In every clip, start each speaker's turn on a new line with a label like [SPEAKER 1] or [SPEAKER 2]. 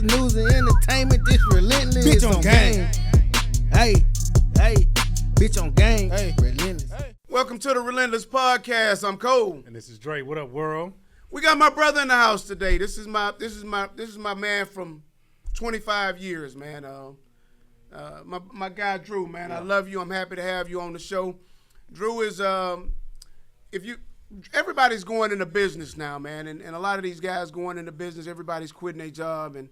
[SPEAKER 1] is news and entertainment. This relentless.
[SPEAKER 2] Bitch on game.
[SPEAKER 1] Hey, bitch on game. Hey, relentless.
[SPEAKER 2] Hey. Welcome to the Relentless Podcast. I'm Cole.
[SPEAKER 3] And this is Dre. What up, world?
[SPEAKER 2] We got my brother in the house today. This is my man from 25 years, man. My guy Drew, man. Yeah. I love you. I'm happy to have you on the show. Drew is everybody's going into business now, man, and a lot of these guys going into business, everybody's quitting their job and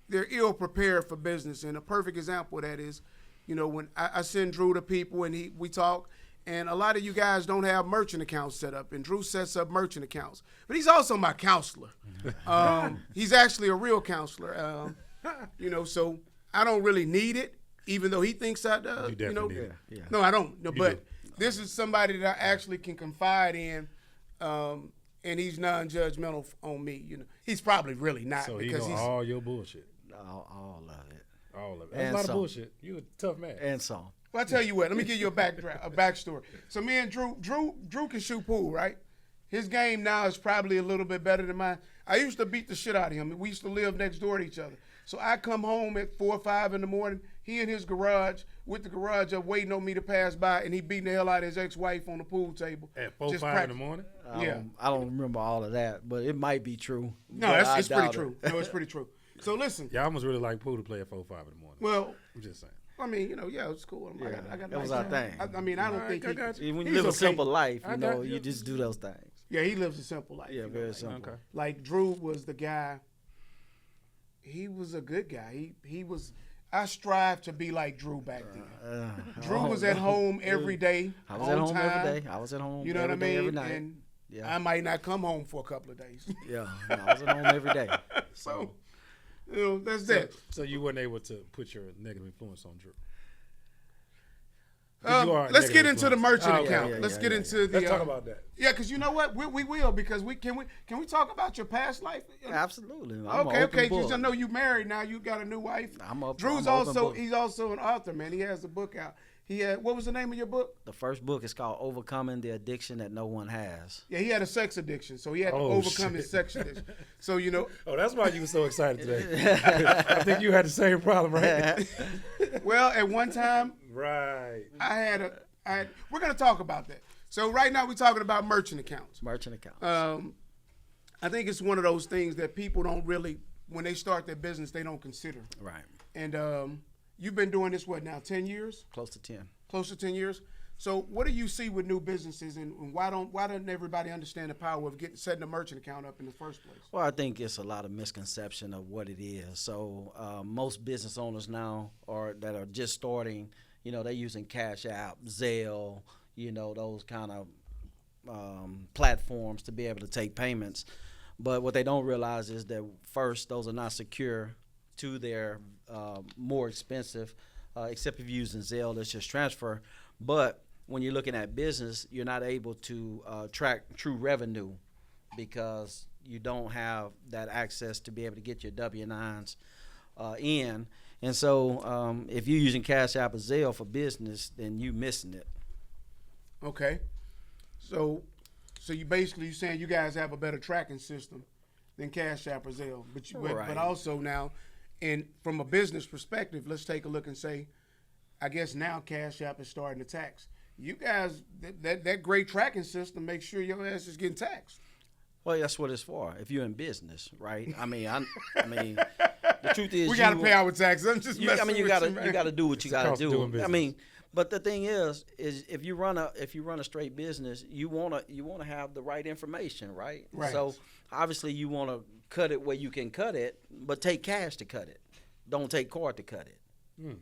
[SPEAKER 2] they're ill prepared for business. And a perfect example of that is, when I send Drew to people and we talk, and a lot of you guys don't have merchant accounts set up, and Drew sets up merchant accounts. But he's also my counselor. He's actually a real counselor. So I don't really need it, even though he thinks I do.
[SPEAKER 3] You definitely need it.
[SPEAKER 2] Yeah. No, I don't. No, but this is somebody that I actually can confide in, and he's non-judgmental on me. He's probably really not.
[SPEAKER 3] So
[SPEAKER 2] because
[SPEAKER 3] he's all your bullshit.
[SPEAKER 4] All of it.
[SPEAKER 3] All of it. That's a lot of bullshit. You a tough man.
[SPEAKER 4] And some.
[SPEAKER 2] Well, I tell you what. Let me give you a backstory. So me and Drew can shoot pool, right? His game now is probably a little bit better than mine. I used to beat the shit out of him. We used to live next door to each other. So I come home at 4 or 5 in the morning. He in his garage with the garage up waiting on me to pass by, and he beating the hell out of his ex-wife on the pool table.
[SPEAKER 3] At 4 or 5 in the morning?
[SPEAKER 2] Yeah.
[SPEAKER 4] I don't remember all of that, but it might be true.
[SPEAKER 2] No, it's pretty true. No, it's pretty true. So listen.
[SPEAKER 3] Yeah, I almost really like pool to play at 4 or 5 in the morning.
[SPEAKER 2] Well,
[SPEAKER 3] I'm just saying.
[SPEAKER 2] I mean, it's cool. I got
[SPEAKER 4] that was our thing.
[SPEAKER 2] I mean, I don't think
[SPEAKER 4] when you live a simple life, you just do those things.
[SPEAKER 2] Yeah, he lives a simple life.
[SPEAKER 4] Yeah, very simple.
[SPEAKER 3] Okay.
[SPEAKER 2] Like Drew was the guy. He was a good guy. He was. I strive to be like Drew back then. Drew was at home every day.
[SPEAKER 4] I was at home every day. I was at home.
[SPEAKER 2] You know what I mean?
[SPEAKER 4] Every night.
[SPEAKER 2] And I might not come home for a couple of days.
[SPEAKER 4] Yeah, I was at home every day.
[SPEAKER 2] So, that's that.
[SPEAKER 3] So you weren't able to put your negative influence on Drew.
[SPEAKER 2] Let's get into the merchant account. Let's get into the.
[SPEAKER 3] Let's talk about that.
[SPEAKER 2] Yeah, because you know what, we will, because can we talk about your past life?
[SPEAKER 4] Absolutely.
[SPEAKER 2] Okay. Because I know you married now. You got a new wife. Drew's also he's also an author, man. He has a book out. What was the name of your book?
[SPEAKER 4] The first book is called Overcoming the Addiction That No One Has.
[SPEAKER 2] Yeah, he had a sex addiction, so he had to overcome his sex addiction. So
[SPEAKER 3] Oh, that's why you were so excited today. I think you had the same problem, right?
[SPEAKER 2] Well, at one time,
[SPEAKER 3] right.
[SPEAKER 2] We're gonna talk about that. So right now we're talking about merchant accounts.
[SPEAKER 4] Merchant accounts.
[SPEAKER 2] I think it's one of those things that people don't really, when they start their business, they don't consider.
[SPEAKER 4] Right.
[SPEAKER 2] And you've been doing this, 10 years?
[SPEAKER 4] Close to 10.
[SPEAKER 2] Close to 10 years. So what do you see with new businesses, and why doesn't everybody understand the power of setting a merchant account up in the first place?
[SPEAKER 4] Well, I think it's a lot of misconception of what it is. So most business owners now that are just starting, they're using Cash App, Zelle, those kind of platforms to be able to take payments. But what they don't realize is that first, those are not secure to their more expensive, except if you're using Zelle, it's just transfer. But when you're looking at business, you're not able to track true revenue because you don't have that access to be able to get your W-9s in. And so if you're using Cash App or Zelle for business, then you're missing it.
[SPEAKER 2] Okay. So you're saying you guys have a better tracking system than Cash App or Zelle. But also now, and from a business perspective, let's take a look and say, I guess now Cash App is starting to tax. You guys, that great tracking system makes sure your ass is getting taxed.
[SPEAKER 4] Well, that's what it's for. If you're in business, right? I mean, the truth is,
[SPEAKER 2] we got to pay our taxes. I'm just messing with you, man.
[SPEAKER 4] You got to do what you got to do.
[SPEAKER 3] I mean,
[SPEAKER 4] but the thing is if you run a straight business, you wanna have the right information, right?
[SPEAKER 2] Right.
[SPEAKER 4] So obviously you want to cut it where you can cut it, but take cash to cut it. Don't take card to cut it.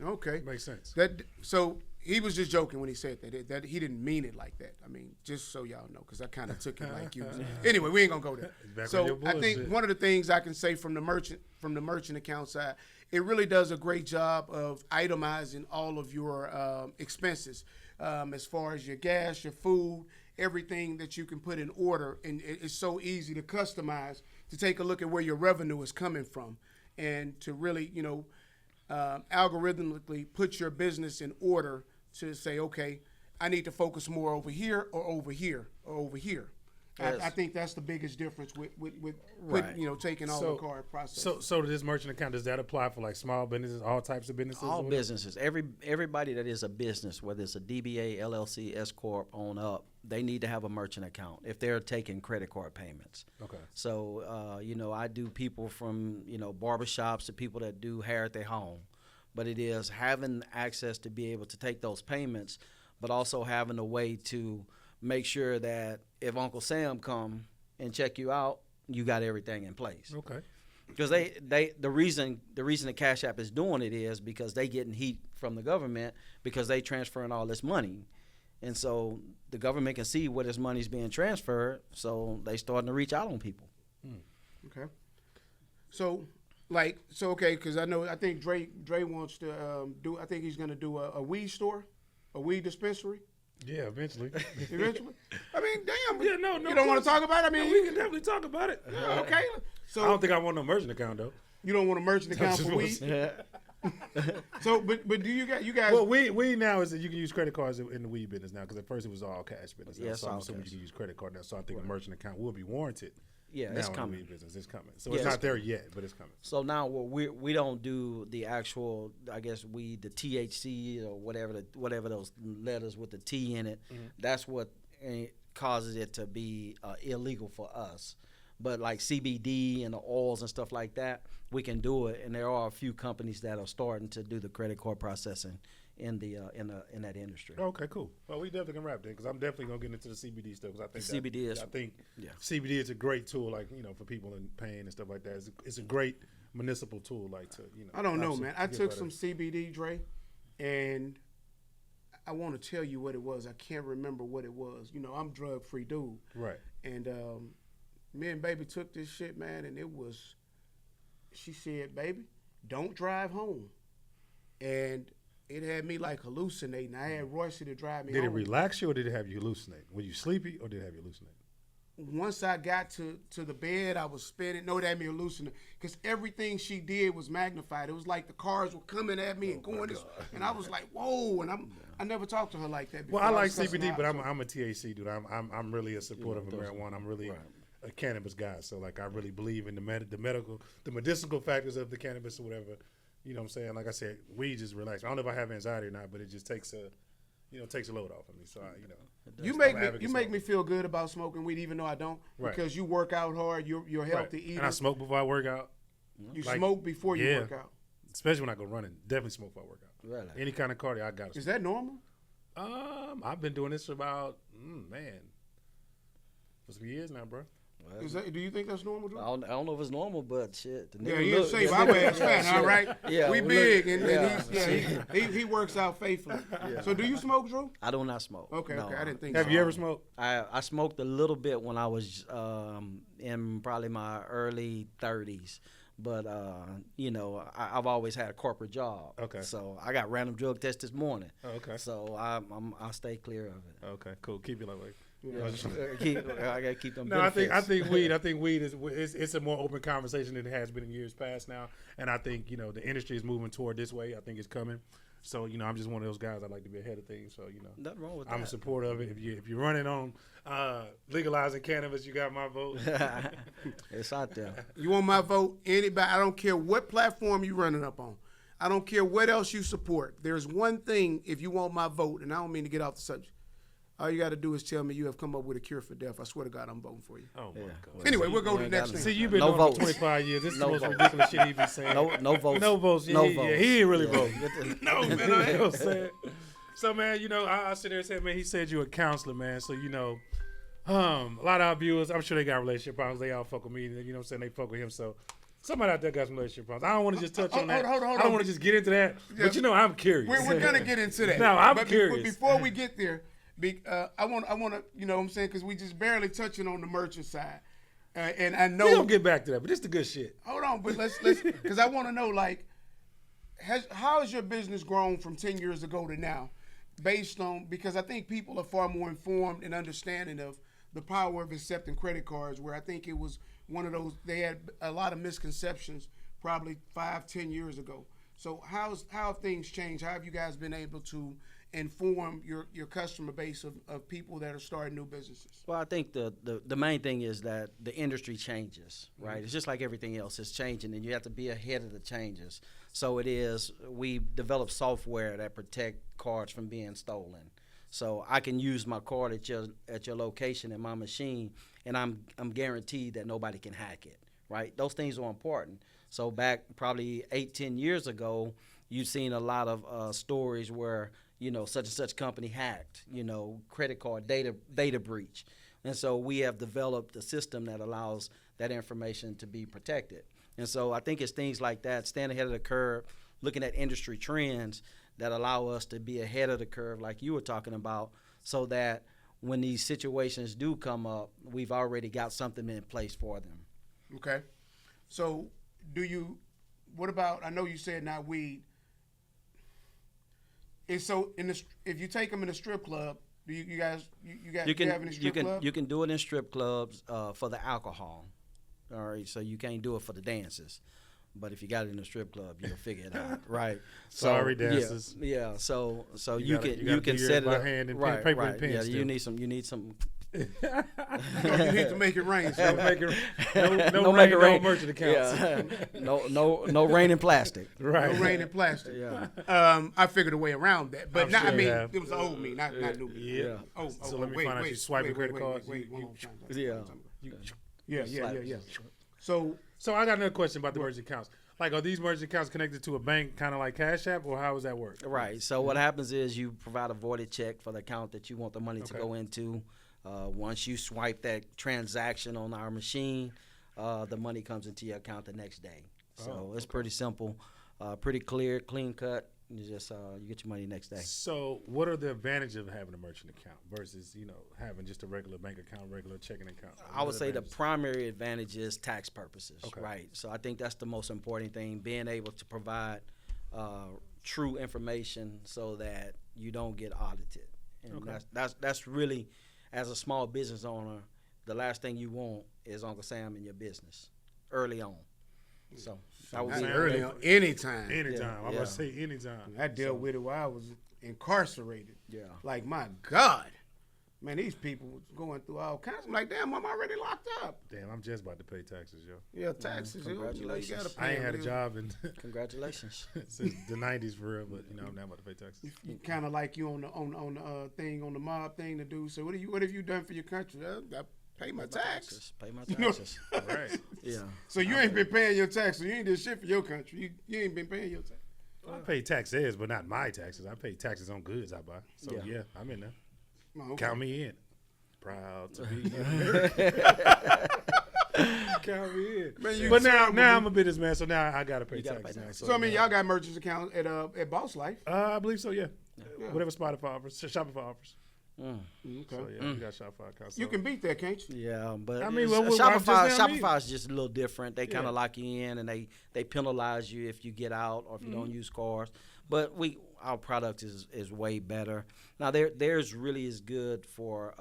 [SPEAKER 2] Okay,
[SPEAKER 3] makes sense.
[SPEAKER 2] So he was just joking when he said that he didn't mean it like that. I mean, just so y'all know, because I kind of took it like you. Anyway, we ain't gonna go there. So I think one of the things I can say from the merchant account side, it really does a great job of itemizing all of your expenses, as far as your gas, your food, everything that you can put in order, and it's so easy to customize, to take a look at where your revenue is coming from, and to really, algorithmically put your business in order to say, okay, I need to focus more over here or over here or over here. I think that's the biggest difference with
[SPEAKER 4] Right.
[SPEAKER 2] taking all the card process.
[SPEAKER 3] So to this merchant account, does that apply for like small businesses, all types of businesses?
[SPEAKER 4] All businesses, everybody that is a business, whether it's a DBA, LLC, S corp, on up, they need to have a merchant account if they're taking credit card payments.
[SPEAKER 3] Okay.
[SPEAKER 4] So I do people from barbershops to people that do hair at their home, but it is having access to be able to take those payments, but also having a way to make sure that if Uncle Sam come and check you out, you got everything in place.
[SPEAKER 3] Okay.
[SPEAKER 4] Because the reason the Cash App is doing it is because they getting heat from the government because they transferring all this money, and so the government can see where this money's being transferred, so they starting to reach out on people.
[SPEAKER 2] Okay. So okay, because I think Dre wants to do. I think he's going to do a weed store, a weed dispensary.
[SPEAKER 3] Yeah, eventually.
[SPEAKER 2] Eventually. I mean, damn.
[SPEAKER 3] Yeah, no.
[SPEAKER 2] You don't want to talk about it? I mean,
[SPEAKER 3] we can definitely talk about it.
[SPEAKER 2] Okay. So
[SPEAKER 3] I don't think I want no merchant account though.
[SPEAKER 2] you don't want a merchant account for weed. So, but do you guys?
[SPEAKER 3] Well, weed now is that you can use credit cards in the weed business now, because at first it was all cash business.
[SPEAKER 4] Yeah,
[SPEAKER 3] so I'm assuming you can use credit card now. So I think a merchant account will be warranted.
[SPEAKER 4] Yeah,
[SPEAKER 3] now
[SPEAKER 4] it's
[SPEAKER 3] in
[SPEAKER 4] coming.
[SPEAKER 3] the weed business, it's coming. So
[SPEAKER 4] Yeah,
[SPEAKER 3] it's
[SPEAKER 4] it's
[SPEAKER 3] not there yet, but it's coming.
[SPEAKER 4] So now we don't do the actual, I guess the THC or whatever those letters with the T in it.
[SPEAKER 3] Mm-hmm.
[SPEAKER 4] That's what causes it to be illegal for us. But like CBD and the oils and stuff like that, we can do it. And there are a few companies that are starting to do the credit card processing in that industry.
[SPEAKER 3] Okay, cool. Well, we definitely can wrap then, because I'm definitely gonna get into the CBD stuff, because I think
[SPEAKER 4] CBD is.
[SPEAKER 3] I think CBD is a great tool, like for people in pain and stuff like that. It's a great municipal tool, like to
[SPEAKER 2] I don't know, man. I took some CBD, Dre, and I want to tell you what it was. I can't remember what it was. I'm drug free dude.
[SPEAKER 3] Right.
[SPEAKER 2] And me and baby took this shit, man, and it was. She said, "Baby, don't drive home," and it had me like hallucinating. I had Royce to drive me home.
[SPEAKER 3] Did it relax you, or did it have you hallucinate? Were you sleepy, or did it have you hallucinate?
[SPEAKER 2] Once I got to the bed, I was spinning. No, it had me hallucinating, because everything she did was magnified. It was like the cars were coming at me and going this, and I was like, "Whoa!" And I never talked to her like that before.
[SPEAKER 3] Well, I like CBD, but I'm a THC dude. I'm really a supporter of marijuana. I'm really a cannabis guy. So like, I really believe in the medicinal factors of the cannabis or whatever. You know what I'm saying? Like I said, weed just relax. I don't know if I have anxiety or not, but it just takes a load off of me. So
[SPEAKER 2] you make me feel good about smoking weed, even though I don't, because you work out hard. You're healthy eater.
[SPEAKER 3] And I smoke before I work out.
[SPEAKER 2] You smoke before you work out,
[SPEAKER 3] especially when I go running. Definitely smoke before I work out.
[SPEAKER 4] Really?
[SPEAKER 3] Any kind of cardio, I got to.
[SPEAKER 2] Is that normal?
[SPEAKER 3] I've been doing this for about for some years now, bro.
[SPEAKER 2] Do you think that's normal, Drew?
[SPEAKER 4] I don't know if it's normal, but shit. The
[SPEAKER 2] Yeah,
[SPEAKER 4] nigga
[SPEAKER 2] he
[SPEAKER 4] look,
[SPEAKER 2] is safe. I wear a fat, all right?
[SPEAKER 4] Yeah,
[SPEAKER 2] we
[SPEAKER 4] look,
[SPEAKER 2] big, and he works out faithfully.
[SPEAKER 4] Yeah.
[SPEAKER 2] So do you smoke, Drew?
[SPEAKER 4] I do not smoke.
[SPEAKER 2] Okay,
[SPEAKER 4] No.
[SPEAKER 2] okay. I didn't think
[SPEAKER 3] Have
[SPEAKER 2] so.
[SPEAKER 3] you ever smoked?
[SPEAKER 4] I smoked a little bit when I was in probably my early 30s. But, I've always had a corporate job.
[SPEAKER 3] Okay.
[SPEAKER 4] So I got random drug tests this morning.
[SPEAKER 3] Oh, okay.
[SPEAKER 4] So I stay clear of it.
[SPEAKER 3] Okay, cool. Keep it that way.
[SPEAKER 2] Yeah.
[SPEAKER 4] I got to keep them
[SPEAKER 3] No, I
[SPEAKER 4] benefits.
[SPEAKER 3] think weed is it's a more open conversation than it has been in years past now, and I think the industry is moving toward this way. I think it's coming. So I'm just one of those guys. I like to be ahead of things. So
[SPEAKER 4] nothing wrong with that.
[SPEAKER 3] I'm a supporter of it. If you're running on legalizing cannabis, you got my vote.
[SPEAKER 4] It's out there.
[SPEAKER 2] You want my vote? Anybody? I don't care what platform you running up on. I don't care what else you support. There's one thing, if you want my vote, and I don't mean to get off the subject. All you got to do is tell me you have come up with a cure for death. I swear to God, I'm voting for you.
[SPEAKER 3] Oh my God.
[SPEAKER 2] Anyway, we'll go to the next thing.
[SPEAKER 3] See, you've been
[SPEAKER 4] No
[SPEAKER 3] doing
[SPEAKER 4] votes.
[SPEAKER 3] it for 25 years. This is
[SPEAKER 4] No
[SPEAKER 3] the most
[SPEAKER 4] votes.
[SPEAKER 3] ridiculous shit he be saying.
[SPEAKER 4] No votes.
[SPEAKER 3] No votes.
[SPEAKER 4] No
[SPEAKER 3] Yeah,
[SPEAKER 4] votes.
[SPEAKER 3] he ain't really
[SPEAKER 4] Yeah.
[SPEAKER 3] voting. No, man, I ain't gonna say it. So, man, I sit there and say, man, he said you a counselor, man. So, a lot of our viewers, I'm sure they got relationship problems. They all fuck with me. You know what I'm saying? They fuck with him. So, somebody out there got some relationship problems. I don't want to just touch on that.
[SPEAKER 2] Hold on.
[SPEAKER 3] I don't want to just get into that.
[SPEAKER 2] Yeah.
[SPEAKER 3] But, I'm curious.
[SPEAKER 2] We're going to get into that.
[SPEAKER 3] No, I'm
[SPEAKER 2] but
[SPEAKER 3] curious.
[SPEAKER 2] Before we get there, I want to, you know what I'm saying, because we just barely touching on the merchant side. And I know.
[SPEAKER 3] We don't get back to that, but this is the good shit.
[SPEAKER 2] Hold on, but let's because I want to know, like, how has your business grown from 10 years ago to now, because I think people are far more informed and understanding of the power of accepting credit cards, where I think it was one of those, they had a lot of misconceptions probably 5-10 years ago. So how have things changed? How have you guys been able to inform your customer base of people that are starting new businesses?
[SPEAKER 4] Well, I think the main thing is that the industry changes, right? It's just like everything else. It's changing, and you have to be ahead of the changes. So we develop software that protect cards from being stolen. So I can use my card at your location in my machine, and I'm guaranteed that nobody can hack it, right? Those things are important. So back probably 8-10 years ago, you've seen a lot of stories where, such and such company hacked, credit card data breach. And so we have developed a system that allows that information to be protected. And so I think it's things like that, staying ahead of the curve, looking at industry trends that allow us to be ahead of the curve like you were talking about, so that when these situations do come up, we've already got something in place for them.
[SPEAKER 2] Okay. So what about, I know you said not weed. And so if you take them in a strip club, do you guys have any strip clubs?
[SPEAKER 4] You can do it in strip clubs for the alcohol. All right, so you can't do it for the dances. But if you got it in a strip club, you'll figure it out, right?
[SPEAKER 3] Sorry, dancers.
[SPEAKER 4] Yeah. So
[SPEAKER 3] you
[SPEAKER 4] can set it up.
[SPEAKER 3] Hand and
[SPEAKER 4] right.
[SPEAKER 3] paper and pen.
[SPEAKER 4] Yeah,
[SPEAKER 3] still.
[SPEAKER 4] you need some.
[SPEAKER 2] You need to make it rain. So.
[SPEAKER 3] No rain, no merchant accounts.
[SPEAKER 4] Yeah. No rain in plastic.
[SPEAKER 3] Right.
[SPEAKER 2] No rain in plastic.
[SPEAKER 4] Yeah.
[SPEAKER 2] I figured a way around that, but
[SPEAKER 3] Sure
[SPEAKER 2] it was old me, not new me.
[SPEAKER 3] Yeah.
[SPEAKER 2] Oh,
[SPEAKER 3] So let me find out you swiping credit cards.
[SPEAKER 2] Yeah. So
[SPEAKER 3] I got another question about the merchant accounts. Like, are these merchant accounts connected to a bank, kind of like Cash App, or how does that work?
[SPEAKER 4] Right. So what happens is you provide a voided check for the account that you want the money to go into. Once you swipe that transaction on our machine, the money comes into your account the next day. So it's pretty simple, pretty clear, clean cut. You just you get your money next day.
[SPEAKER 3] So what are the advantages of having a merchant account versus having just a regular bank account, regular checking account?
[SPEAKER 4] I would say the primary advantage is tax purposes, right? So I think that's the most important thing, being able to provide true information so that you don't get audited. And that's really, as a small business owner, the last thing you want is Uncle Sam in your business early on. So that would be
[SPEAKER 2] early on. Anytime.
[SPEAKER 3] I'm about to say anytime.
[SPEAKER 2] I dealt with it while I was incarcerated.
[SPEAKER 4] Yeah.
[SPEAKER 2] Like, my God. Man, these people was going through all kinds. I'm like, damn, I'm already locked up.
[SPEAKER 3] Damn, I'm just about to pay taxes, yo.
[SPEAKER 2] Yeah, taxes.
[SPEAKER 4] Congratulations.
[SPEAKER 2] You gotta pay
[SPEAKER 3] I ain't had a job
[SPEAKER 4] Congratulations.
[SPEAKER 3] since the 90s for real, but I'm now about to pay taxes.
[SPEAKER 2] You kind of like you on the thing, on the mob thing to do. So what have you done for your country? I pay my tax.
[SPEAKER 4] Pay my taxes.
[SPEAKER 3] Right.
[SPEAKER 4] Yeah.
[SPEAKER 2] So you ain't been paying your taxes. You ain't did shit for your country. You ain't been paying your tax.
[SPEAKER 3] Well, I pay taxes, but not my taxes. I pay taxes on goods I buy. So yeah, I'm in there.
[SPEAKER 2] Oh, okay.
[SPEAKER 3] Count me in. Proud to be Count me in. Man, but now I'm a businessman, so now I gotta pay taxes.
[SPEAKER 2] So I mean, y'all got merchants account at Boss Life.
[SPEAKER 3] I believe so. Yeah. Whatever Spotify offers, Shopify offers.
[SPEAKER 2] Okay.
[SPEAKER 3] So yeah, we got Shopify accounts.
[SPEAKER 2] You can beat that, can't you?
[SPEAKER 4] Yeah, but
[SPEAKER 3] I mean,
[SPEAKER 4] Shopify is just a little different. They kind of lock you in, and they penalize you if you get out or if you don't use cars. But our product is way better. Now theirs really is good for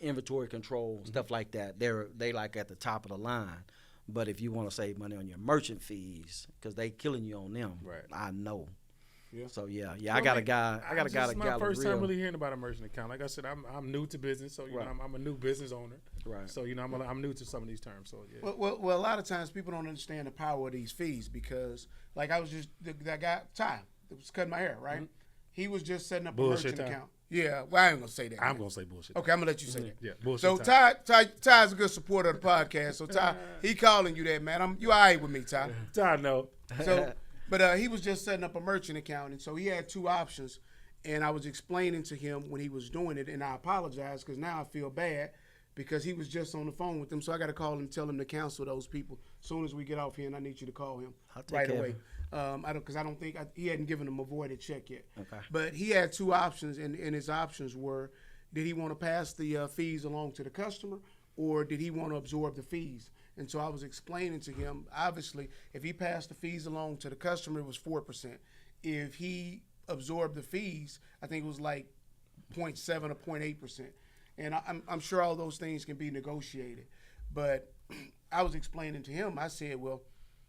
[SPEAKER 4] inventory control, stuff like that. They like at the top of the line. But if you want to save money on your merchant fees, because they killing you on them, I know. Yeah. So I got a guy. I got a guy.
[SPEAKER 3] This is my first time really hearing about a merchant account. Like I said, I'm new to business, so I'm a new business owner.
[SPEAKER 4] Right.
[SPEAKER 3] So I'm new to some of these terms. So yeah.
[SPEAKER 2] Well, a lot of times people don't understand the power of these fees because, like, I was just that guy Ty that was cutting my hair, right? Mm-hmm. He was just setting up a merchant account. Yeah. Well, I ain't gonna say that.
[SPEAKER 3] I'm gonna say bullshit.
[SPEAKER 2] Okay, I'm gonna let you say that.
[SPEAKER 3] Yeah. Bullshit.
[SPEAKER 2] So Ty's a good supporter of the podcast. So Ty, he calling you that, man. You all right with me, Ty?
[SPEAKER 3] Ty, no.
[SPEAKER 2] So. But he was just setting up a merchant account, and so he had two options, and I was explaining to him when he was doing it, and I apologize because now I feel bad because he was just on the phone with them, so I got to call him, tell him to cancel those people as soon as we get off here, and I need you to call him right away. Because I don't think he hadn't given him a voided check yet.
[SPEAKER 4] Okay.
[SPEAKER 2] But he had two options, and his options were, did he want to pass the fees along to the customer, or did he want to absorb the fees? And so I was explaining to him, obviously, if he passed the fees along to the customer, it was 4%. If he absorbed the fees, I think it was like 0.7 or 0.8%. And I'm sure all those things can be negotiated. But I was explaining to him, I said, well,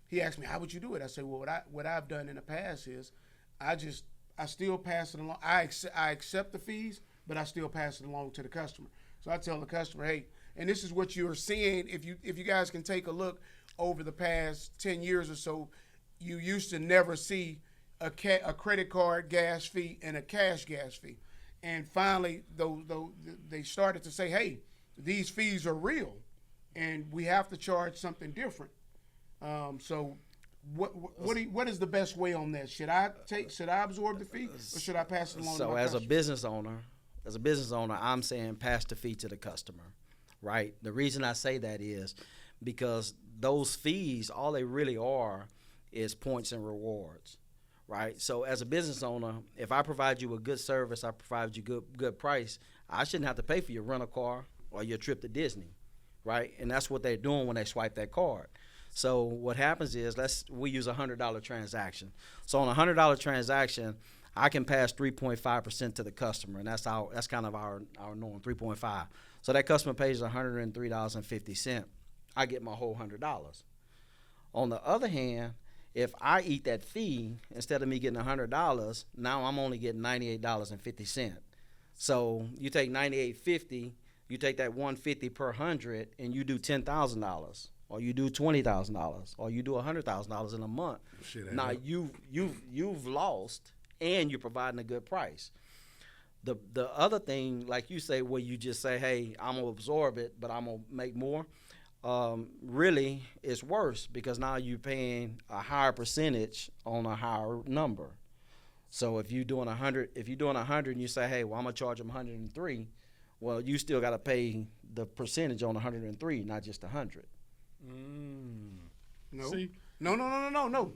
[SPEAKER 2] he asked me, how would you do it? I said, well, what I've done in the past is I I still pass it along. I accept the fees, but I still pass it along to the customer. So I tell the customer, hey, and this is what you're seeing. If you guys can take a look over the past 10 years or so, you used to never see a credit card gas fee and a cash gas fee. And finally, they started to say, hey, these fees are real, and we have to charge something different. So what is the best way on that? Should I absorb the fee, or should I pass it along to my customer?
[SPEAKER 4] As a business owner, I'm saying pass the fee to the customer, right? The reason I say that is because those fees, all they really are is points and rewards, right? So as a business owner, if I provide you a good service, I provide you good price, I shouldn't have to pay for your rental car or your trip to Disney, right? And that's what they're doing when they swipe that card. So what happens is, we use a $100 transaction. So on a $100 transaction, I can pass 3.5% to the customer, and that's kind of our norm, 3.5. So that customer pays $103.50. I get my whole $100. On the other hand, if I eat that fee, instead of me getting $100, now I'm only getting $98.50. So you take $98.50, you take that $150 per 100, and you do $10,000. Or you do $20,000, or you do $100,000 in a month. Now you've lost, and you're providing a good price. The other thing, like you say, where you just say, hey, I'm gonna absorb it, but I'm gonna make more. Really, it's worse, because now you're paying a higher percentage on a higher number. So if you're doing 100, and you say, hey, well, I'm gonna charge them 103, well, you still got to pay the percentage on 103, not just 100.
[SPEAKER 2] No.
[SPEAKER 3] See?
[SPEAKER 2] No.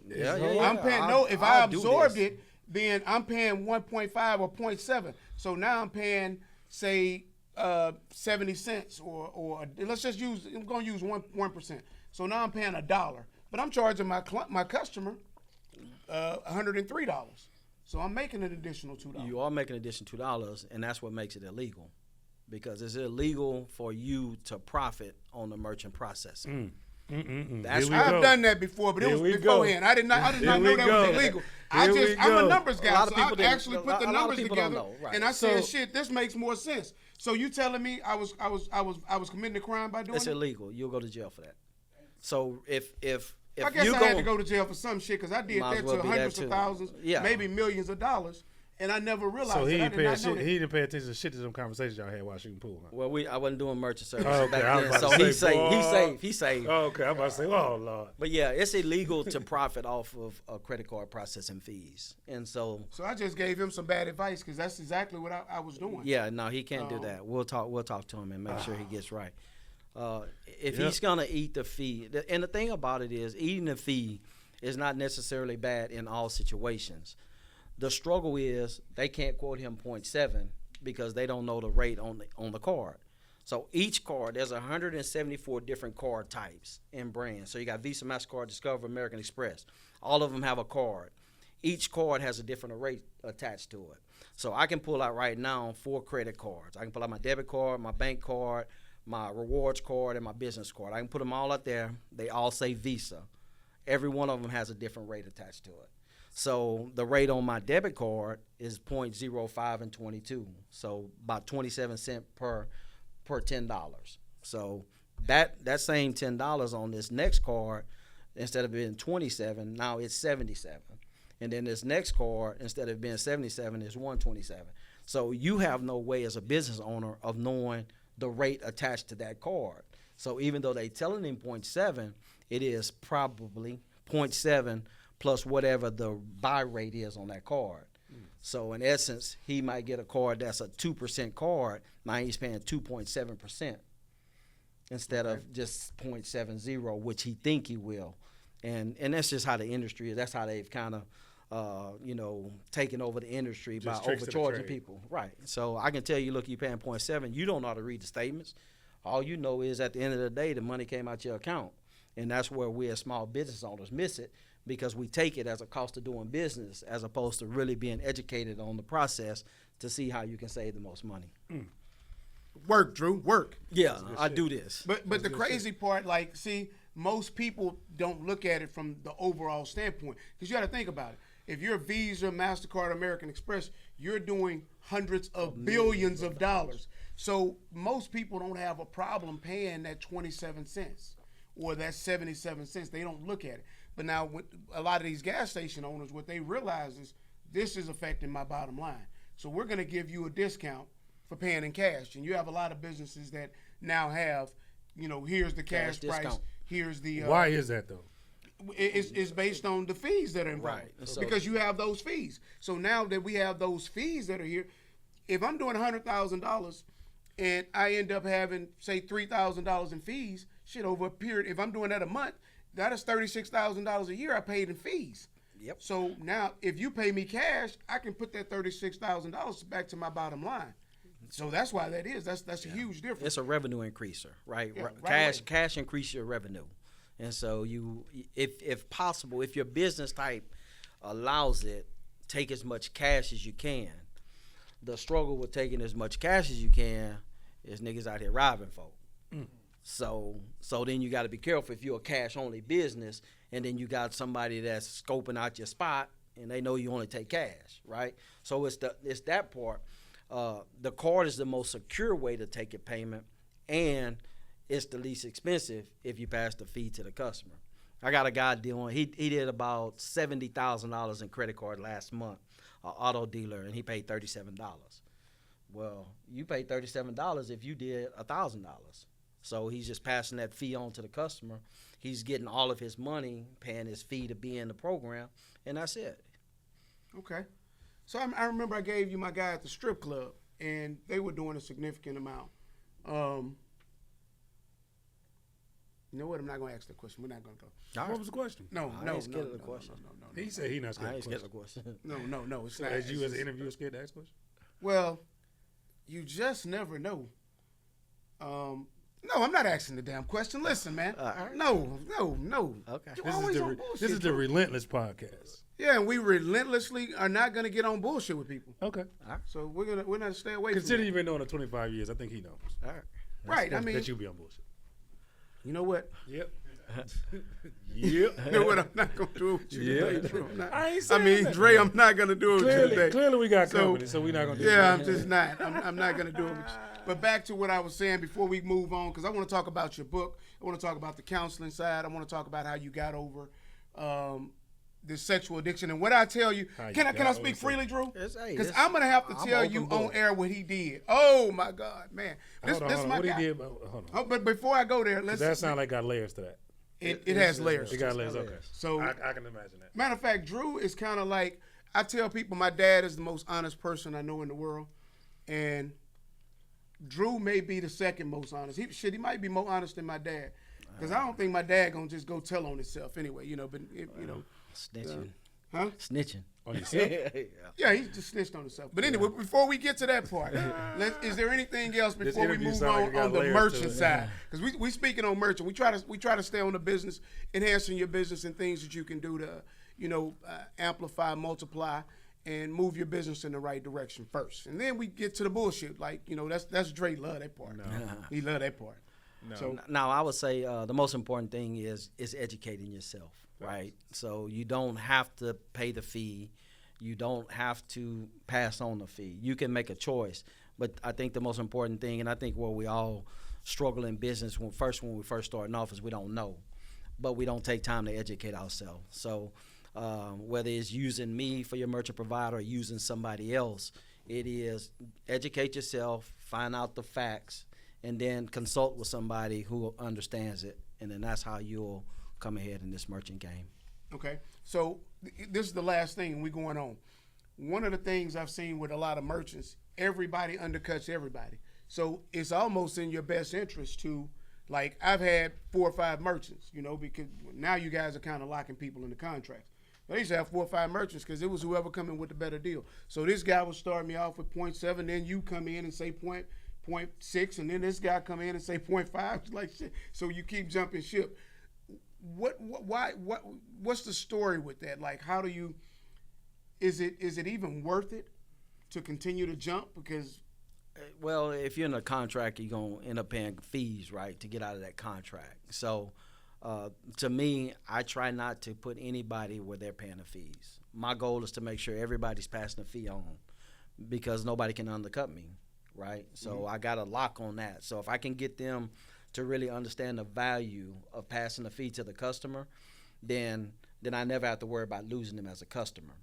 [SPEAKER 4] Yeah.
[SPEAKER 2] I'm paying if I absorbed it, then I'm paying 1.5 or 0.7. So now I'm paying, say, 70 cents or let's just use, I'm going to use 1%. So now I'm paying $1, but I'm charging my customer $103. So I'm making an additional $2.
[SPEAKER 4] You are making an additional $2, and that's what makes it illegal. Because it's illegal for you to profit on the merchant processing.
[SPEAKER 2] I've done that before, but it was beforehand. I did not know that was illegal. I'm a numbers guy, so I actually put the numbers together, and I said, shit, this makes more sense. So you telling me I was committing a crime by doing it?
[SPEAKER 4] It's illegal. You'll go to jail for that. So if
[SPEAKER 2] I guess I had to go to jail for some shit, because I did that to hundreds of thousands, maybe millions of dollars. And I never realized
[SPEAKER 3] so he
[SPEAKER 2] that.
[SPEAKER 3] He didn't pay attention to shit to some conversations y'all had while shooting pool. Huh?
[SPEAKER 4] Well, I wasn't doing merchant service
[SPEAKER 3] back
[SPEAKER 4] then, so he's safe.
[SPEAKER 3] Oh, okay, I'm about to say, oh Lord.
[SPEAKER 4] But yeah, it's illegal to profit off of credit card processing fees, and so
[SPEAKER 2] I just gave him some bad advice, because that's exactly what I was doing.
[SPEAKER 4] Yeah, no, he can't do that. We'll talk to him and make sure he gets right. If he's gonna eat the fee, and the thing about it is, eating the fee is not necessarily bad in all situations. The struggle is they can't quote him 0.7 because they don't know the rate on the card. So each card, there's 174 different card types and brands. So you got Visa, MasterCard, Discover, American Express. All of them have a card. Each card has a different rate attached to it. So I can pull out right now 4 credit cards. I can pull out my debit card, my bank card, my rewards card, and my business card. I can put them all out there. They all say Visa. Every one of them has a different rate attached to it. So the rate on my debit card is 0.05 and 22. So about 27 cents per $10. So that same $10 on this next card, instead of being 27, now it's 77. And then this next card, instead of being 77, is 127. So you have no way as a business owner of knowing the rate attached to that card. So even though they telling him 0.7, it is probably 0.7 plus whatever the buy rate is on that card. So in essence, he might get a card that's a 2% card. Now he's paying 2.7% instead of just 0.70, which he think he will. And that's just how the industry is. That's how they've kind of, taken over the industry just by overcharging people. Right. So I can tell you, look, you're paying 0.7. You don't know how to read the statements. All you know is at the end of the day, the money came out your account. And that's where we as small business owners miss it, because we take it as a cost of doing business as opposed to really being educated on the process to see how you can save the most money.
[SPEAKER 2] Work, Drew, work.
[SPEAKER 4] Yeah, I do this.
[SPEAKER 2] But the crazy part, most people don't look at it from the overall standpoint, because you got to think about it. if you're Visa, MasterCard, American Express, you're doing hundreds of billions of dollars. So most people don't have a problem paying that 27 cents or that 77 cents. They don't look at it. But now with a lot of these gas station owners, what they realize is this is affecting my bottom line. So we're going to give you a discount for paying in cash. And you have a lot of businesses that now have, here's the cash price.
[SPEAKER 4] Discount.
[SPEAKER 2] Here's the.
[SPEAKER 3] Why is that though?
[SPEAKER 2] It's based on the fees that are involved.
[SPEAKER 4] Right. So,
[SPEAKER 2] because you have those fees. So now that we have those fees that are here, if I'm doing $100,000 and I end up having, say, $3,000 in fees, over a period, if I'm doing that a month, that is $36,000 a year I paid in fees.
[SPEAKER 4] Yep.
[SPEAKER 2] So now if you pay me cash, I can put that $36,000 back to my bottom line. So that's why that is. That's a huge difference.
[SPEAKER 4] It's a revenue increaser, right?
[SPEAKER 2] Yeah,
[SPEAKER 4] Cash increase your revenue. And so if possible, if your business type allows it, take as much cash as you can. The struggle with taking as much cash as you can is niggas out here robbing folk. So then you got to be careful if you're a cash only business, and then you got somebody that's scoping out your spot, and they know you only take cash, right? So it's that part. The card is the most secure way to take your payment, and it's the least expensive if you pass the fee to the customer. I got a guy doing, he did about $70,000 in credit card last month, an auto dealer, and he paid $37. Well, you pay $37 if you did $1,000. So he's just passing that fee on to the customer. He's getting all of his money, paying his fee to be in the program, and that's it.
[SPEAKER 2] Okay. So I remember I gave you my guy at the strip club, and they were doing a significant amount. You know what? I'm not going to ask the question. We're not going to go.
[SPEAKER 3] What was the question?
[SPEAKER 2] No.
[SPEAKER 4] question.
[SPEAKER 3] He said he's not scared
[SPEAKER 4] I
[SPEAKER 3] of
[SPEAKER 4] ain't
[SPEAKER 3] the
[SPEAKER 4] scared of
[SPEAKER 3] question.
[SPEAKER 4] the question.
[SPEAKER 2] No. It's
[SPEAKER 3] So
[SPEAKER 2] not.
[SPEAKER 3] as you as an interviewer scared to ask questions?
[SPEAKER 2] Well, you just never know. No, I'm not asking the damn question. Listen, man. No.
[SPEAKER 4] Okay.
[SPEAKER 2] You
[SPEAKER 3] This is the Relentless podcast.
[SPEAKER 2] Yeah, and we relentlessly are not going to get on bullshit with people.
[SPEAKER 3] Okay.
[SPEAKER 2] So we're going to stay away
[SPEAKER 3] Consider
[SPEAKER 2] from
[SPEAKER 3] you've been doing it 25 years. I think he knows.
[SPEAKER 4] All right.
[SPEAKER 2] Right, I mean.
[SPEAKER 3] That you be on bullshit.
[SPEAKER 2] You know what?
[SPEAKER 3] Yep.
[SPEAKER 2] You know what? I'm not going to do it with you today, Drew.
[SPEAKER 3] I mean,
[SPEAKER 2] Dre, I'm not going to do it with you today.
[SPEAKER 3] Clearly we got company, so we're not going to do it.
[SPEAKER 2] Yeah, I'm just not. I'm not going to do it with you. But back to what I was saying before we move on, because I want to talk about your book. I want to talk about the counseling side. I want to talk about how you got over this sexual addiction. And what I tell you, can I speak freely, Drew? Because I'm going to have to tell you on air what he did. Oh, my God, man. This my
[SPEAKER 3] what
[SPEAKER 2] guy.
[SPEAKER 3] he did, hold on.
[SPEAKER 2] But before I go there,
[SPEAKER 3] That sounds like got layers to that.
[SPEAKER 2] It has layers.
[SPEAKER 3] It got layers, okay.
[SPEAKER 2] So
[SPEAKER 3] I can imagine that.
[SPEAKER 2] Matter of fact, Drew is kind of like, I tell people my dad is the most honest person I know in the world. And Drew may be the second most honest. He might be more honest than my dad. Because I don't think my dad going to just go tell on himself anyway,
[SPEAKER 4] Snitching.
[SPEAKER 2] Huh?
[SPEAKER 4] Snitching.
[SPEAKER 3] On yourself?
[SPEAKER 2] Yeah, he just snitched on himself. But anyway, before we get to that part, is there anything else before we move on the merchant side? Because we speaking on merchant. We try to stay on the business, enhancing your business and things that you can do to, amplify, multiply, and move your business in the right direction first. And then we get to the bullshit. Like, that's Dre love that part.
[SPEAKER 3] No.
[SPEAKER 2] He love that part.
[SPEAKER 3] No.
[SPEAKER 2] So
[SPEAKER 4] Now, I would say the most important thing is educating yourself, right? So you don't have to pay the fee. You don't have to pass on the fee. You can make a choice. But I think the most important thing, and I think where we all struggle in business when we first starting off, is we don't know. But we don't take time to educate ourselves. So whether it's using me for your merchant provider or using somebody else, it is educate yourself, find out the facts, and then consult with somebody who understands it, and then that's how you'll come ahead in this merchant game.
[SPEAKER 2] Okay, so this is the last thing, and we're going on. One of the things I've seen with a lot of merchants, everybody undercuts everybody. So it's almost in your best interest to, like, I've had 4 or 5 merchants, because now you guys are kind of locking people in the contracts. I used to have 4 or 5 merchants because it was whoever come in with the better deal. So this guy would start me off with 0.7, then you come in and say 0.6, and then this guy come in and say 0.5, like shit. So you keep jumping ship. What's the story with that? Like, how do you? Is it even worth it to continue to jump? Because,
[SPEAKER 4] well, if you're in a contract, you're gonna end up paying fees, right, to get out of that contract. So To me, I try not to put anybody where they're paying the fees. My goal is to make sure everybody's passing the fee on, because nobody can undercut me, right? So I got a lock on that. So if I can get them to really understand the value of passing the fee to the customer, then I never have to worry about losing them as a customer.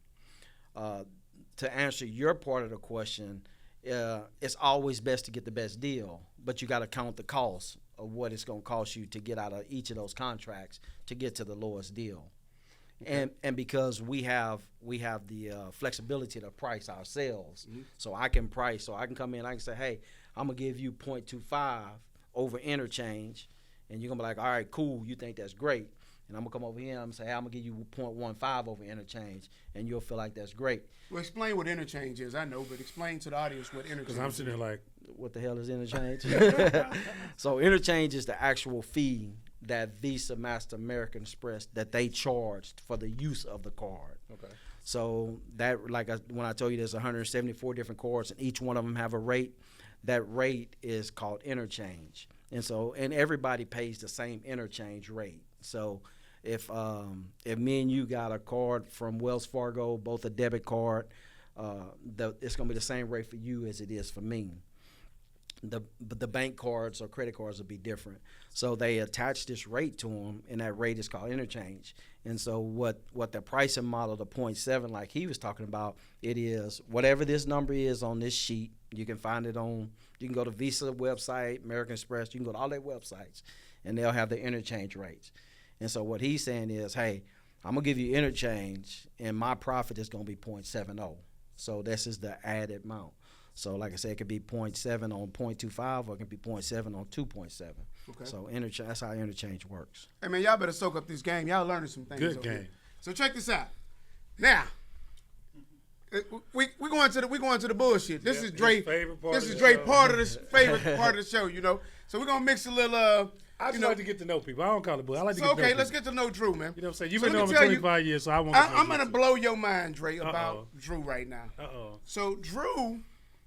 [SPEAKER 4] To answer your part of the question, it's always best to get the best deal, but you got to count the cost of what it's going to cost you to get out of each of those contracts to get to the lowest deal. Okay. And because we have the flexibility to price ourselves, so I can come in, I can say, hey, I'm gonna give you 0.25 over interchange, and you're gonna be like, all right, cool, you think that's great, and I'm gonna come over here and I'm gonna say, hey, I'm gonna give you 0.15 over interchange, and you'll feel like that's great.
[SPEAKER 2] Well, explain what interchange is. I know, but explain to the audience what interchange is.
[SPEAKER 3] Because I'm sitting there like,
[SPEAKER 4] what the hell is interchange? So interchange is the actual fee that Visa, Master, American Express, that they charged for the use of the card.
[SPEAKER 3] okay,
[SPEAKER 4] So that, when I told you there's 174 different cards and each one of them have a rate, that rate is called interchange. And everybody pays the same interchange rate. So if me and you got a card from Wells Fargo, both a debit card, it's gonna be the same rate for you as it is for me. But the bank cards or credit cards will be different. So they attach this rate to them, and that rate is called interchange. And so what the pricing model, the 0.7, like he was talking about, it is whatever this number is on this sheet. You can find it on, you can go to Visa website, American Express, you can go to all their websites, and they'll have the interchange rates. And so what he's saying is, hey, I'm going to give you interchange, and my profit is going to be 0.70. So this is the added amount. So like I said, it could be 0.7 on 0.25, or it can be 0.7 on 2.7. Okay. So that's how interchange works.
[SPEAKER 2] Hey man, y'all better soak up this game. Y'all learning some things.
[SPEAKER 3] Good game.
[SPEAKER 2] Here. So check this out. Now, we going to the bullshit. This is Dre. This is Dre part of the favorite part of the show. You know. So we're gonna mix a little.
[SPEAKER 3] I just like to get to know people. I don't call it bull. I like to get to know people.
[SPEAKER 2] Let's get to know Drew, man.
[SPEAKER 3] You know what I'm saying? You've been knowing him 25 years, so I want to
[SPEAKER 2] I'm going to blow your mind, Dre, about Drew right now. So Drew.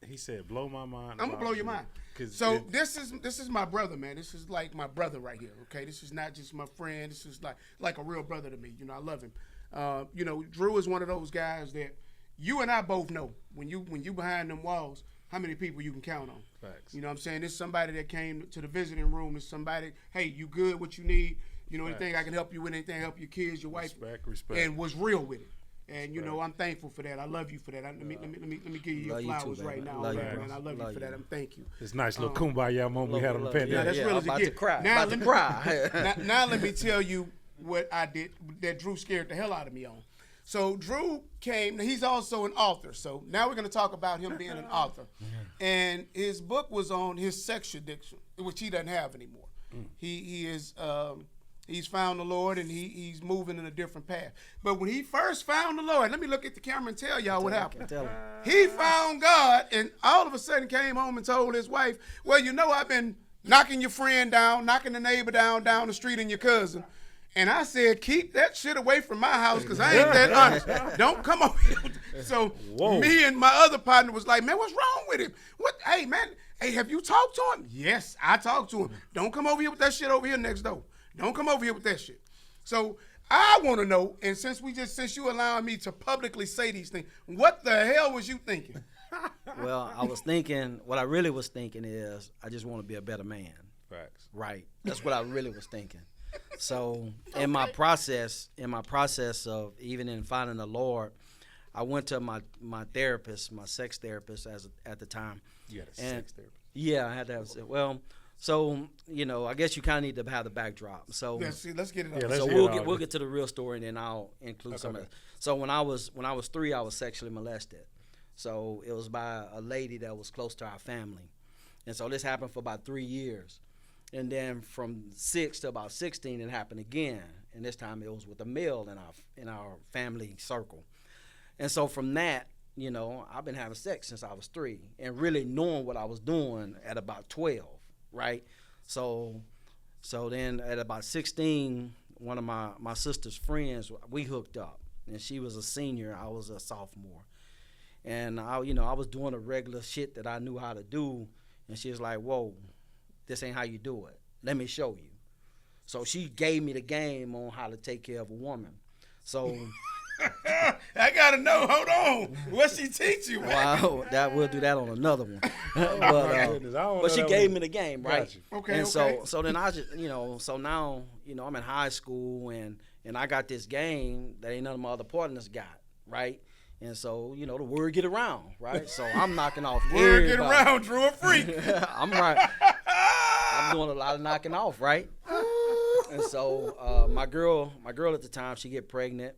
[SPEAKER 3] He said, blow my mind.
[SPEAKER 2] I'm going to blow your mind. So this is my brother, man. This is like my brother right here, okay? This is not just my friend. This is like a real brother to me. You know, I love him. You know, Drew is one of those guys that you and I both know when you behind them walls, how many people you can count on.
[SPEAKER 3] Facts.
[SPEAKER 2] You know what I'm saying? It's somebody that came to the visiting room. It's somebody, hey, you good, what you need? You know, anything I can help you with, anything help your kids, your wife.
[SPEAKER 3] Respect.
[SPEAKER 2] And was real with it. And, you know, I'm thankful for that. I love you for that. Let me give you your flowers too, right now. Man. I love you for that. I'm thank you.
[SPEAKER 3] It's nice little kumbaya moment we had on the pandemic.
[SPEAKER 2] Yeah, that's real as it
[SPEAKER 4] gets.
[SPEAKER 2] Cry.
[SPEAKER 4] Now let me cry.
[SPEAKER 2] now let me tell you what I did that Drew scared the hell out of me on. So Drew came, he's also an author. So now we're going to talk about him being an author. And his book was on his sex addiction, which he doesn't have anymore. He's found the Lord, and he's moving in a different path. But when he first found the Lord, let me look at the camera and tell y'all what happened. He found God, and all of a sudden came home and told his wife, well, you know, I've been knocking your friend down, knocking the neighbor down the street, and your cousin. And I said, keep that shit away from my house, because I ain't that honest. Don't come over here. So me and my other partner was like, man, what's wrong with him? Hey, man, have you talked to him? Yes, I talked to him. Don't come over here with that shit over here next door. Don't come over here with that shit. So I want to know, and since you allowing me to publicly say these things, what the hell was you thinking?
[SPEAKER 4] Well, what I really was thinking is, I just want to be a better man.
[SPEAKER 3] Facts.
[SPEAKER 4] Right. That's what I really was thinking. So in my process of even in finding the Lord, I went to my therapist, my sex therapist at the time.
[SPEAKER 3] You had a sex therapist?
[SPEAKER 4] Yeah, I had to have. Well, so you know, I guess you kind of need to have the backdrop. So
[SPEAKER 2] let's get it.
[SPEAKER 4] So we'll get to the real story, and then I'll include some of it. So when I was 3, I was sexually molested. So it was by a lady that was close to our family, and so this happened for about 3 years. And then from 6 to about 16, it happened again, and this time it was with a male in our family circle. And so from that, you know, I've been having sex since I was 3, and really knowing what I was doing at about 12, right? So then at about 16, one of my sister's friends, we hooked up, and she was a senior, I was a sophomore, and I was doing the regular shit that I knew how to do, and she was like, "Whoa, this ain't how you do it. Let me show you." So she gave me the game on how to take care of a woman. So
[SPEAKER 2] I gotta know. Hold on. What she teach you, man?
[SPEAKER 4] well, we'll do that on another one. But she gave me the game, right?
[SPEAKER 2] Okay.
[SPEAKER 4] And
[SPEAKER 2] okay.
[SPEAKER 4] so then I just, so now, I'm in high school and I got this game that ain't none of my other partners got, right? And so, the word get around, right? So I'm knocking off
[SPEAKER 2] Word get
[SPEAKER 4] everybody.
[SPEAKER 2] around, Drew a freak.
[SPEAKER 4] I'm right. I'm doing a lot of knocking off, right? And so my girl at the time, she get pregnant.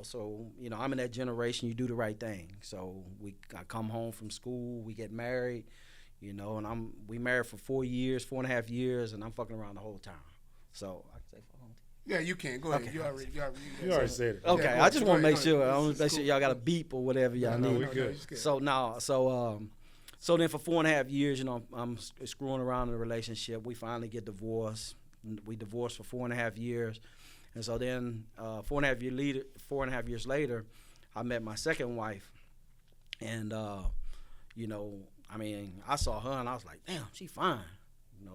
[SPEAKER 4] So I'm in that generation. You do the right thing. So I come home from school, we get married, and we married for 4.5 years, and I'm fucking around the whole time. So I can say fuck home.
[SPEAKER 2] Yeah, you can. Go ahead.
[SPEAKER 4] Okay.
[SPEAKER 2] You already
[SPEAKER 3] said it.
[SPEAKER 4] Okay,
[SPEAKER 2] Yeah,
[SPEAKER 4] I just want to make sure. I want to make
[SPEAKER 2] Cool.
[SPEAKER 4] sure y'all got a beep or whatever y'all
[SPEAKER 3] No,
[SPEAKER 4] need.
[SPEAKER 3] we good.
[SPEAKER 4] So so then for 4.5 years, I'm screwing around in a relationship. We finally get divorced. We divorced for 4.5 years, and so then 4.5 years later, I met my second wife, and I saw her and I was like, damn, she fine,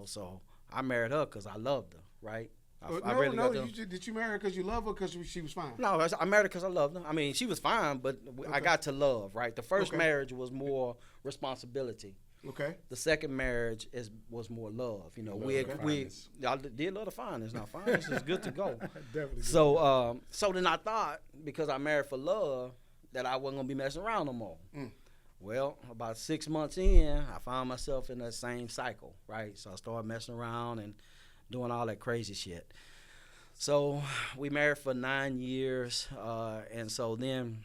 [SPEAKER 4] So I married her because I loved her, right?
[SPEAKER 2] Did you marry her because you love her because she was fine?
[SPEAKER 4] No, I married her because I loved her. I mean, she was fine, but I got to love, right? The first marriage was more responsibility.
[SPEAKER 2] Okay.
[SPEAKER 4] The second marriage was more love. Y'all did love the finance. Now finance is good to go.
[SPEAKER 3] Definitely.
[SPEAKER 4] So then I thought, because I married for love, that I wasn't gonna be messing around no more. Well, about 6 months in, I found myself in that same cycle, right? So I started messing around and doing all that crazy shit. So we married for 9 years, and so then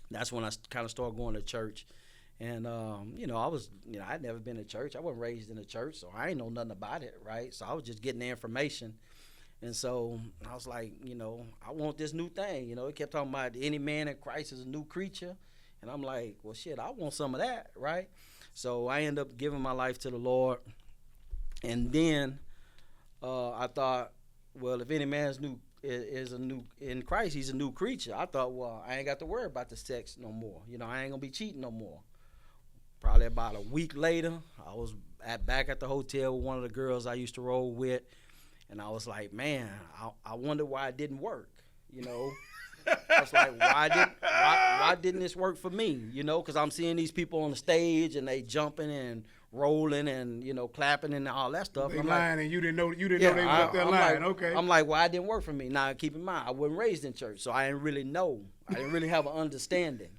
[SPEAKER 4] that's when I kind of started going to church. And, I'd never been to church. I wasn't raised in a church, so I ain't know nothing about it, right? So I was just getting the information. And so I was like, I want this new thing. It kept talking about any man in Christ is a new creature. And I'm like, well, shit, I want some of that, right? So I ended up giving my life to the Lord. And then I thought, well, if any man's is in Christ, he's a new creature. I thought, well, I ain't got to worry about the sex no more. I ain't gonna be cheating no more. Probably about a week later, I was back at the hotel with one of the girls I used to roll with, and I was like, man, I wonder why it didn't work. I was like, why didn't this work for me? Because I'm seeing these people on the stage and they jumping and rolling and clapping and all that stuff.
[SPEAKER 2] They
[SPEAKER 4] I'm
[SPEAKER 2] lying
[SPEAKER 4] like,
[SPEAKER 2] and you didn't know they was up there lying. Okay.
[SPEAKER 4] I'm like, why it didn't work for me? Now keep in mind, I wasn't raised in church, so I didn't really know. I didn't really have an understanding.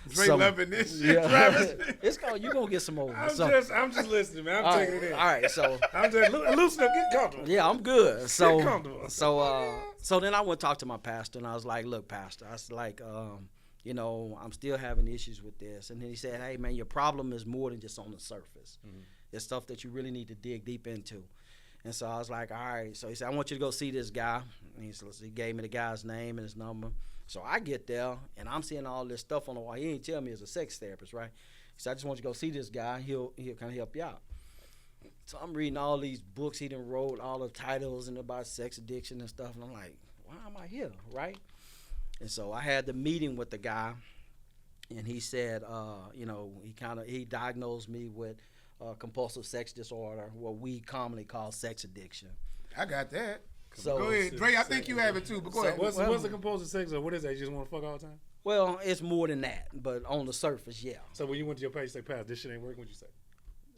[SPEAKER 2] Dre loving this shit, Travis.
[SPEAKER 4] You're gonna get some more.
[SPEAKER 3] I'm just listening, man. I'm taking it in.
[SPEAKER 4] All right, so
[SPEAKER 3] I'm just loosen up, get comfortable.
[SPEAKER 4] yeah, I'm good. So
[SPEAKER 3] Get comfortable.
[SPEAKER 4] so then I went to talk to my pastor, and I was like, look, pastor, I was like, I'm still having issues with this. And then he said, hey, man, your problem is more than just on the surface. It's stuff that you really need to dig deep into. And so I was like, all right. So he said, I want you to go see this guy. And he gave me the guy's name and his number. So I get there, and I'm seeing all this stuff on the wall. He ain't tell me he's a sex therapist, right? He said, I just want you to go see this guy. He'll kind of help you out. So I'm reading all these books he done wrote, all the titles and about sex addiction and stuff. And I'm like, why am I here, right? And so I had the meeting with the guy, and he said, he diagnosed me with compulsive sex disorder, what we commonly call sex addiction.
[SPEAKER 2] I got that.
[SPEAKER 4] So
[SPEAKER 2] go ahead, Dre. I think you have it too. But go ahead.
[SPEAKER 3] What's the compulsive sex, or what is that? You just want to fuck all the time?
[SPEAKER 4] Well, it's more than that, but on the surface, yeah.
[SPEAKER 3] So when you went to your page, you say, "Pass, this shit ain't working." What'd you say?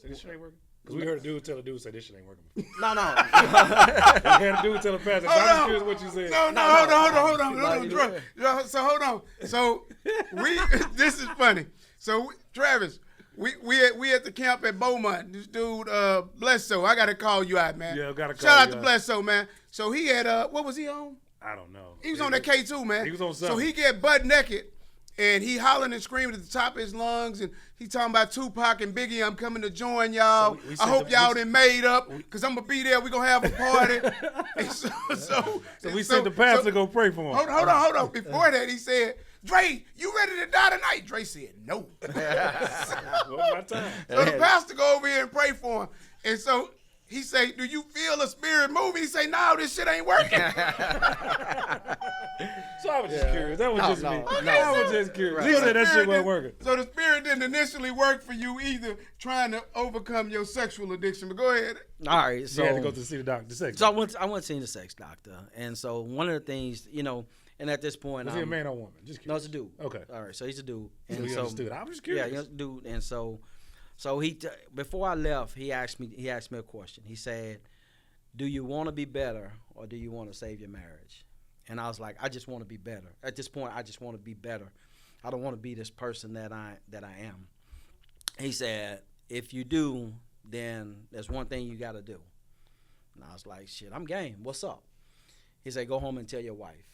[SPEAKER 3] Say this shit ain't working. Because we heard a dude tell a dude say this shit ain't working.
[SPEAKER 4] No.
[SPEAKER 3] We had a dude tell a pastor. So I'm just curious what you said.
[SPEAKER 2] Hold on, Dre. So hold on. So this is funny. So Travis, we at the camp at Beaumont. This dude, Blesso, I gotta call you out, man.
[SPEAKER 3] Yeah, gotta call
[SPEAKER 2] Shout out
[SPEAKER 3] you
[SPEAKER 2] to
[SPEAKER 3] out.
[SPEAKER 2] Blesso, man. So he had what was he on?
[SPEAKER 3] I don't know.
[SPEAKER 2] He was on that K2, man.
[SPEAKER 3] He was on something.
[SPEAKER 2] So he get butt naked, and he hollering and screaming at the top of his lungs, and he talking about Tupac and Biggie. I'm coming to join y'all.
[SPEAKER 3] So we
[SPEAKER 2] I hope y'all done made up, because I'm going to be there. We're going to have a party. And
[SPEAKER 3] So we sent the pastor to go pray for him.
[SPEAKER 2] Hold on. Before that, he said, Dre, you ready to die tonight? Dre said, no.
[SPEAKER 3] Well, my time.
[SPEAKER 2] So the pastor go over here and pray for him. And so he say, do you feel a spirit moving? He say, no, this shit ain't working.
[SPEAKER 4] So
[SPEAKER 3] I was just curious. That was just me.
[SPEAKER 2] Okay,
[SPEAKER 3] I was just curious.
[SPEAKER 2] So
[SPEAKER 3] He said
[SPEAKER 2] the
[SPEAKER 3] that shit
[SPEAKER 2] spirit
[SPEAKER 3] wasn't
[SPEAKER 2] didn't-
[SPEAKER 3] working.
[SPEAKER 2] So the spirit didn't initially work for you either, trying to overcome your sexual addiction. But go ahead.
[SPEAKER 4] All right, so
[SPEAKER 3] You had to go to see the doctor. The sex.
[SPEAKER 4] So I went to see the sex doctor, and so one of the things, and at this point,
[SPEAKER 3] Was he a man or woman? Just curious.
[SPEAKER 4] no, it's a dude.
[SPEAKER 3] Okay.
[SPEAKER 4] All right, so he's a dude,
[SPEAKER 3] So
[SPEAKER 4] and
[SPEAKER 3] you understood. I was just curious.
[SPEAKER 4] yeah, he's a dude, and so he before I left, he asked me a question. He said, "Do you want to be better, or do you want to save your marriage?" And I was like, "I just want to be better." At this point, I just want to be better. I don't want to be this person that I am. He said, "If you do, then there's one thing you got to do." And I was like, "Shit, I'm game. What's up?" He said, "Go home and tell your wife."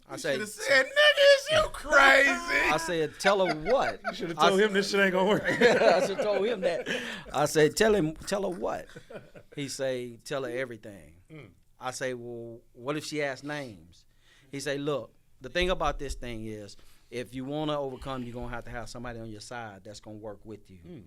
[SPEAKER 4] I
[SPEAKER 2] Should
[SPEAKER 3] "Nigga,
[SPEAKER 2] have said, "Niggas, you crazy."
[SPEAKER 4] I said, "Tell her what?"
[SPEAKER 3] You should have told him this shit ain't gonna work.
[SPEAKER 4] I should have told him that. I said, tell her what?" He say, "Tell her everything." I say, "Well, what if she asks names?" He say, "Look, the thing about this thing is, if you want to overcome, you're going to have somebody on your side that's going to work with you."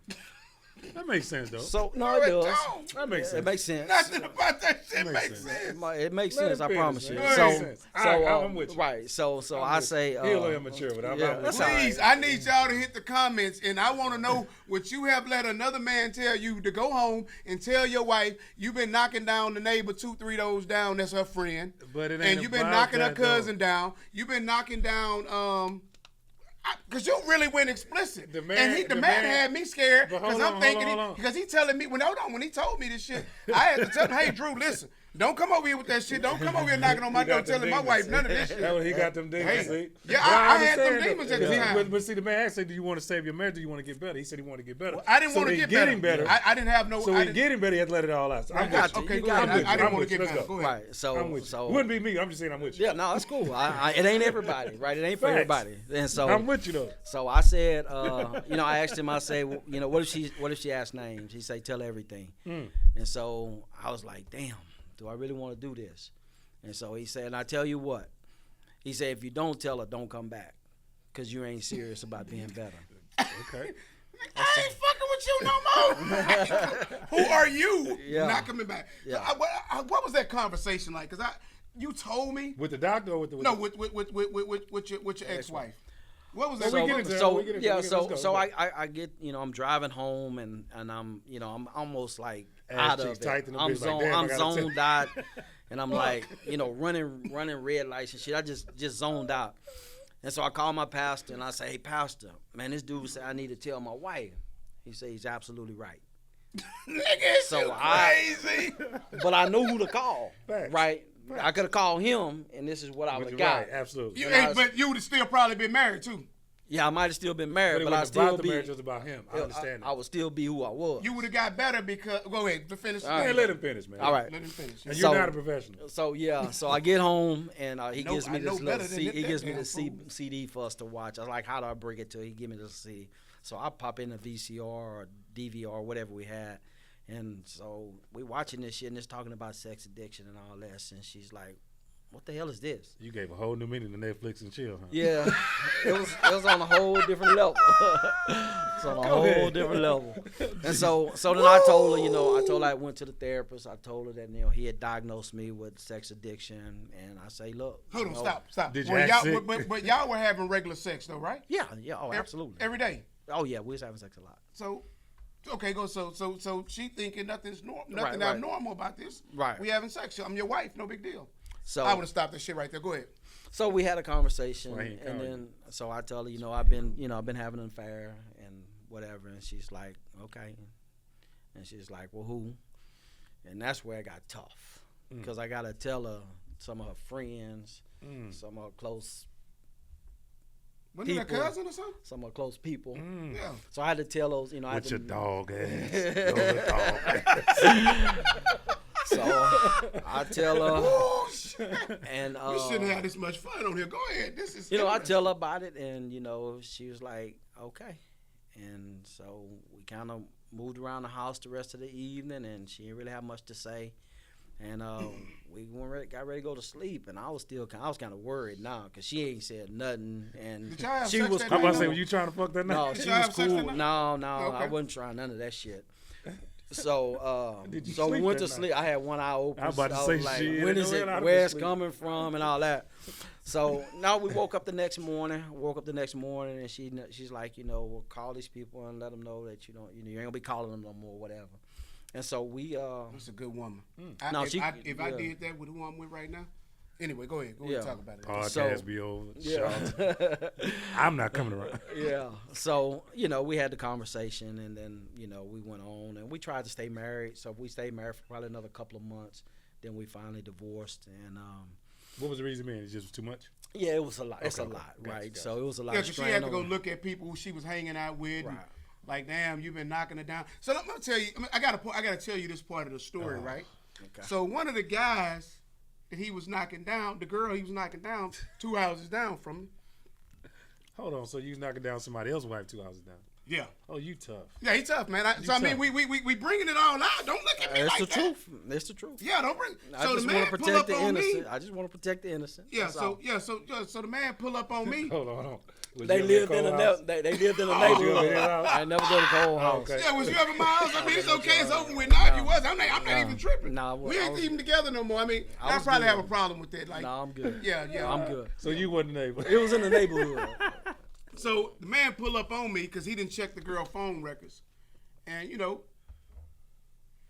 [SPEAKER 3] That makes sense though.
[SPEAKER 4] So, no,
[SPEAKER 2] No,
[SPEAKER 4] it
[SPEAKER 2] it
[SPEAKER 4] does.
[SPEAKER 2] don't.
[SPEAKER 3] That makes sense.
[SPEAKER 4] It makes sense.
[SPEAKER 2] Nothing about that shit
[SPEAKER 3] Makes
[SPEAKER 2] makes
[SPEAKER 3] sense.
[SPEAKER 2] sense.
[SPEAKER 4] It makes
[SPEAKER 3] Let
[SPEAKER 4] sense,
[SPEAKER 3] it
[SPEAKER 4] I
[SPEAKER 3] finish,
[SPEAKER 4] promise
[SPEAKER 3] man.
[SPEAKER 4] you.
[SPEAKER 3] It
[SPEAKER 4] So,
[SPEAKER 3] makes sense. I'm with you.
[SPEAKER 4] Right. So
[SPEAKER 3] I'm
[SPEAKER 4] I
[SPEAKER 3] with
[SPEAKER 4] say,
[SPEAKER 3] you. He a little immature, but I'm
[SPEAKER 4] yeah,
[SPEAKER 3] with
[SPEAKER 4] that's
[SPEAKER 3] you.
[SPEAKER 4] all right.
[SPEAKER 2] Please, I need y'all to hit the comments, and I want to know what you have let another man tell you to go home and tell your wife you've been knocking down the neighbor 2-3 doors down. That's her friend.
[SPEAKER 3] But it ain't
[SPEAKER 2] And you've been
[SPEAKER 3] about
[SPEAKER 2] knocking her
[SPEAKER 3] that,
[SPEAKER 2] cousin down. You've been knocking down because you really went explicit.
[SPEAKER 3] The man-
[SPEAKER 2] and the
[SPEAKER 3] the
[SPEAKER 2] man
[SPEAKER 3] man-
[SPEAKER 2] had me scared
[SPEAKER 3] But
[SPEAKER 2] because
[SPEAKER 3] hold
[SPEAKER 2] I'm
[SPEAKER 3] on,
[SPEAKER 2] thinking
[SPEAKER 3] hold on.
[SPEAKER 2] because he telling me when he told me this shit, I had to tell him, "Hey Drew, listen, don't come over here with that shit. Don't come over here knocking on my
[SPEAKER 3] He got
[SPEAKER 2] door
[SPEAKER 3] them
[SPEAKER 2] telling my
[SPEAKER 3] demons,
[SPEAKER 2] wife
[SPEAKER 3] see?
[SPEAKER 2] none of this shit."
[SPEAKER 3] That was, he got them demons,
[SPEAKER 2] Hey,
[SPEAKER 3] see?
[SPEAKER 2] yeah,
[SPEAKER 3] But
[SPEAKER 2] I had them
[SPEAKER 3] understand,
[SPEAKER 2] demons at the
[SPEAKER 3] though.
[SPEAKER 2] time.
[SPEAKER 3] But see, the man asked, "Do you want to save your marriage? Do you want to get better?" He said he wanted to get better.
[SPEAKER 2] I didn't
[SPEAKER 3] So
[SPEAKER 2] want to
[SPEAKER 3] in
[SPEAKER 2] get
[SPEAKER 3] getting
[SPEAKER 2] better. I didn't have no.
[SPEAKER 3] So
[SPEAKER 2] I
[SPEAKER 3] in
[SPEAKER 2] didn't-
[SPEAKER 3] getting better, he had to let it all out. So I'm
[SPEAKER 4] got
[SPEAKER 3] with
[SPEAKER 4] you.
[SPEAKER 3] you.
[SPEAKER 4] You got it.
[SPEAKER 3] I'm with you.
[SPEAKER 2] I didn't
[SPEAKER 3] I'm
[SPEAKER 2] want
[SPEAKER 3] with
[SPEAKER 2] to
[SPEAKER 3] you.
[SPEAKER 2] get
[SPEAKER 3] Let's
[SPEAKER 2] better.
[SPEAKER 3] go.
[SPEAKER 2] Go ahead.
[SPEAKER 4] right. So,
[SPEAKER 3] I'm with you.
[SPEAKER 4] so
[SPEAKER 3] Wouldn't be me. I'm just saying I'm with you.
[SPEAKER 4] yeah, no, it's cool. It ain't everybody, right? It ain't for
[SPEAKER 3] Facts.
[SPEAKER 4] everybody. And so
[SPEAKER 3] I'm with you though.
[SPEAKER 4] So I said, I asked him. I say, what if she asks names? He say, "Tell her everything." And so I was like, "Damn, do I really want to do this?" And so he said, "And I tell you what," he said, "if you don't tell her, don't come back, cause you ain't serious about being better."
[SPEAKER 3] Okay.
[SPEAKER 2] I ain't fucking with you no more. Who are you?
[SPEAKER 4] Yeah.
[SPEAKER 2] Not coming back.
[SPEAKER 4] Yeah.
[SPEAKER 2] So what was that conversation like? Because you told me.
[SPEAKER 3] With the doctor or with the
[SPEAKER 2] No, with your ex-wife. What was that?
[SPEAKER 3] Well, we get into that.
[SPEAKER 4] So
[SPEAKER 3] We get into
[SPEAKER 4] yeah,
[SPEAKER 3] that.
[SPEAKER 4] so
[SPEAKER 3] Let's go,
[SPEAKER 4] so
[SPEAKER 3] let's
[SPEAKER 4] I get I'm driving home and I'm I'm almost like
[SPEAKER 3] Ass
[SPEAKER 4] out
[SPEAKER 3] cheeks
[SPEAKER 4] of
[SPEAKER 3] tight
[SPEAKER 4] it.
[SPEAKER 3] in the
[SPEAKER 4] I'm
[SPEAKER 3] bitch, like, damn, I
[SPEAKER 4] I'm
[SPEAKER 3] gotta tell-
[SPEAKER 4] zoned out, and I'm like running red lights and shit. I just zoned out, and so I call my pastor and I say, "Hey pastor, man, this dude said I need to tell my wife." He said he's absolutely right.
[SPEAKER 2] Nigga,
[SPEAKER 4] So
[SPEAKER 2] you
[SPEAKER 4] I-
[SPEAKER 2] crazy.
[SPEAKER 4] But I know who to call,
[SPEAKER 3] Facts.
[SPEAKER 4] right? I could have called him, and this is what I would
[SPEAKER 3] Which
[SPEAKER 4] have
[SPEAKER 3] is
[SPEAKER 4] got.
[SPEAKER 3] right, absolutely.
[SPEAKER 2] But you would have still probably been married too.
[SPEAKER 4] Yeah, I might have still been
[SPEAKER 3] But
[SPEAKER 4] married,
[SPEAKER 3] it
[SPEAKER 4] but I
[SPEAKER 3] wasn't
[SPEAKER 4] still
[SPEAKER 3] about the
[SPEAKER 4] be.
[SPEAKER 3] marriage, it was about him. I understand
[SPEAKER 4] I would still be who I was.
[SPEAKER 2] You would have got better because. Go ahead, to finish.
[SPEAKER 4] All right.
[SPEAKER 3] Man, let him finish, man.
[SPEAKER 4] All right.
[SPEAKER 2] Let him finish.
[SPEAKER 3] And
[SPEAKER 4] So-
[SPEAKER 3] you're not a professional.
[SPEAKER 4] So yeah, so I get home and he
[SPEAKER 2] know-
[SPEAKER 4] gives me
[SPEAKER 2] I know
[SPEAKER 4] this
[SPEAKER 2] better
[SPEAKER 4] little
[SPEAKER 2] than that
[SPEAKER 4] he gives me
[SPEAKER 2] damn
[SPEAKER 4] this
[SPEAKER 2] fool.
[SPEAKER 4] CD for us to watch. I was like, how do I bring it to? He give me this CD. So I pop in a VCR or DVR, whatever we had, and so we watching this shit and it's talking about sex addiction and all that. And she's like, "What the hell is this?"
[SPEAKER 3] You gave a whole new meaning to Netflix and chill, huh?
[SPEAKER 4] Yeah, it was on a whole different level. It's on a whole different level. And so then I told her, I told her I went to the therapist. I told her that he had diagnosed me with sex addiction, and I say, look,
[SPEAKER 2] Hold on, stop.
[SPEAKER 3] Did you
[SPEAKER 2] Well,
[SPEAKER 3] act
[SPEAKER 2] y'all,
[SPEAKER 3] sick?
[SPEAKER 2] but y'all were having regular sex though, right?
[SPEAKER 4] Yeah, oh, absolutely.
[SPEAKER 2] Every day.
[SPEAKER 4] Oh yeah, we was having sex a lot.
[SPEAKER 2] So, okay, go. So she thinking nothing
[SPEAKER 4] Right.
[SPEAKER 2] abnormal about this.
[SPEAKER 4] Right.
[SPEAKER 2] We having sex. I'm your wife. No big deal.
[SPEAKER 4] So
[SPEAKER 2] I would have stopped that shit right there. Go ahead.
[SPEAKER 4] So we had a conversation,
[SPEAKER 3] Why he ain't
[SPEAKER 4] and
[SPEAKER 3] call
[SPEAKER 4] then so I tell her, I've been having an affair and whatever, and she's like, okay, and she's like, well, who? And that's where it got tough because I gotta tell her some of her friends, some of her close,
[SPEAKER 2] Wasn't it a
[SPEAKER 4] people.
[SPEAKER 2] cousin or something?
[SPEAKER 4] some of her close people.
[SPEAKER 2] Yeah.
[SPEAKER 4] So I had to tell those, I had
[SPEAKER 3] With
[SPEAKER 4] to,
[SPEAKER 3] your dog ass. Your little dog ass.
[SPEAKER 4] So I tell her,
[SPEAKER 2] Oh shit.
[SPEAKER 4] and
[SPEAKER 2] We shouldn't have this much fun on here. Go ahead. This is.
[SPEAKER 4] I
[SPEAKER 2] interesting.
[SPEAKER 4] tell her about it, and she was like, okay. And so we kind of moved around the house the rest of the evening, and she didn't really have much to say. And we got ready to go to sleep, and I was kind of worried now because she ain't said nothing, and
[SPEAKER 2] Did y'all have
[SPEAKER 4] she
[SPEAKER 2] sex
[SPEAKER 4] was
[SPEAKER 2] that
[SPEAKER 3] I'm
[SPEAKER 4] cool.
[SPEAKER 3] about to say, were you trying to fuck that
[SPEAKER 4] No,
[SPEAKER 3] night?
[SPEAKER 4] she
[SPEAKER 2] y'all
[SPEAKER 4] was
[SPEAKER 2] have sex
[SPEAKER 4] cool.
[SPEAKER 2] that night?
[SPEAKER 4] No,
[SPEAKER 2] Okay.
[SPEAKER 4] I wasn't trying none of that shit. So,
[SPEAKER 3] Did you
[SPEAKER 4] so we
[SPEAKER 3] sleep
[SPEAKER 4] went
[SPEAKER 3] that
[SPEAKER 4] to sleep. I had one eye open.
[SPEAKER 3] I was about to
[SPEAKER 4] so
[SPEAKER 3] say,
[SPEAKER 4] was like,
[SPEAKER 3] shit,
[SPEAKER 4] when
[SPEAKER 3] ain't
[SPEAKER 4] is
[SPEAKER 3] no
[SPEAKER 4] it?
[SPEAKER 3] way I'd
[SPEAKER 4] Where
[SPEAKER 3] be
[SPEAKER 4] it's
[SPEAKER 3] asleep.
[SPEAKER 4] coming from, and all that. So now we woke up the next morning. And she's like, we'll call these people and let them know that you ain't gonna be calling them no more, whatever. And so we.
[SPEAKER 2] That's a good woman. If I did that with who I'm with right now. Anyway, go ahead and talk about it.
[SPEAKER 3] Podcast be over. I'm not coming around.
[SPEAKER 4] Yeah. So, we had the conversation, and then, we went on, and we tried to stay married. So we stayed married for probably another couple of months. Then we finally divorced. And
[SPEAKER 3] what was the reason, man? It just was too much?
[SPEAKER 4] Yeah, it was a lot. It's a lot, right? Gotcha. So it was a lot.
[SPEAKER 2] Yeah, because she had to go look at people who she was hanging out with. Right. And, like, damn, you've been knocking it down. So let me tell you, I got to tell you this part of the story, right? Okay. So one of the guys that he was knocking down, the girl he was knocking down, 2 houses down from me.
[SPEAKER 3] Hold on, so you was knocking down somebody else's wife 2 houses down?
[SPEAKER 2] Yeah.
[SPEAKER 3] Oh, you tough.
[SPEAKER 2] Yeah, he tough, man. I mean, we bringing it all out. Don't look at me like that.
[SPEAKER 4] It's the truth. It's the truth.
[SPEAKER 2] Yeah, don't bring.
[SPEAKER 4] I just want to protect the innocent. I just want to protect the innocent.
[SPEAKER 2] Yeah. So the man pull up on me.
[SPEAKER 3] Hold on.
[SPEAKER 4] They lived in a neighborhood. I never go to Cold House.
[SPEAKER 2] Okay. Yeah, was you ever my house? I mean, it's okay. It's over with. Now if you was, I'm not even tripping.
[SPEAKER 4] Nah,
[SPEAKER 2] we ain't even together no more. I mean, I probably have a problem with that. Like,
[SPEAKER 4] nah, I'm good.
[SPEAKER 2] Yeah.
[SPEAKER 4] I'm good.
[SPEAKER 3] So you wasn't the neighbor.
[SPEAKER 4] It was in the neighborhood.
[SPEAKER 2] So the man pull up on me because he didn't check the girl phone records, and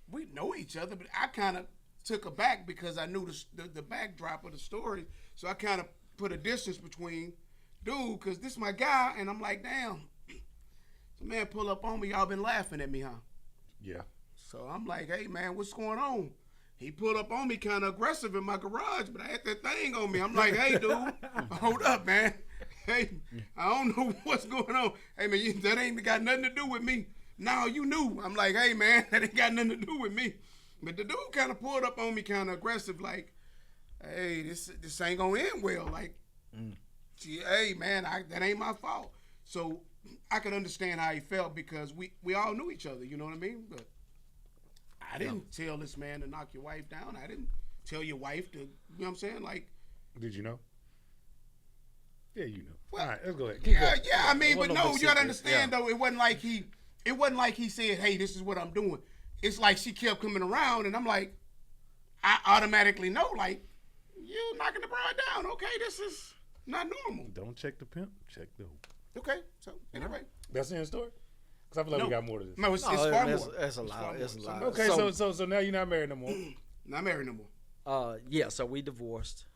[SPEAKER 2] we know each other, but I kind of took aback because I knew the backdrop of the story, so I kind of put a distance between dude because this is my guy, and I'm like, damn, the man pull up on me, y'all been laughing at me, huh?
[SPEAKER 3] Yeah.
[SPEAKER 2] So I'm like, hey man, what's going on? He pulled up on me kind of aggressive in my garage, but I had that thing on me. I'm like, hey dude, hold up, man. Hey, I don't know what's going on. Hey, man, that ain't got nothing to do with me. No, you knew. I'm like, hey, man, that ain't got nothing to do with me. But the dude kind of pulled up on me kind of aggressive, like, hey, this ain't going to end well. Like, hey, man, that ain't my fault. So I could understand how he felt because we all knew each other, you know what I mean? But I didn't tell this man to knock your wife down. I didn't tell your wife to, you know what I'm saying? Like,
[SPEAKER 3] did you know? Yeah, you know.
[SPEAKER 2] Well,
[SPEAKER 3] all right, let's go ahead.
[SPEAKER 2] Yeah. I mean, but no, you gotta understand though. It wasn't like he said, "Hey, this is what I'm doing." It's like she kept coming around, and I'm like, I automatically know, like, you knocking the broad down. Okay, this is not normal.
[SPEAKER 3] Don't check the pimp, check the hoe.
[SPEAKER 2] Okay, so anyway,
[SPEAKER 3] that's the end story. Because I feel like we got more to this.
[SPEAKER 2] No, it's far more.
[SPEAKER 4] That's a lot. It's a lot.
[SPEAKER 3] Okay, so now you're not married no more.
[SPEAKER 2] Not married no more.
[SPEAKER 4] Yeah. So we divorced.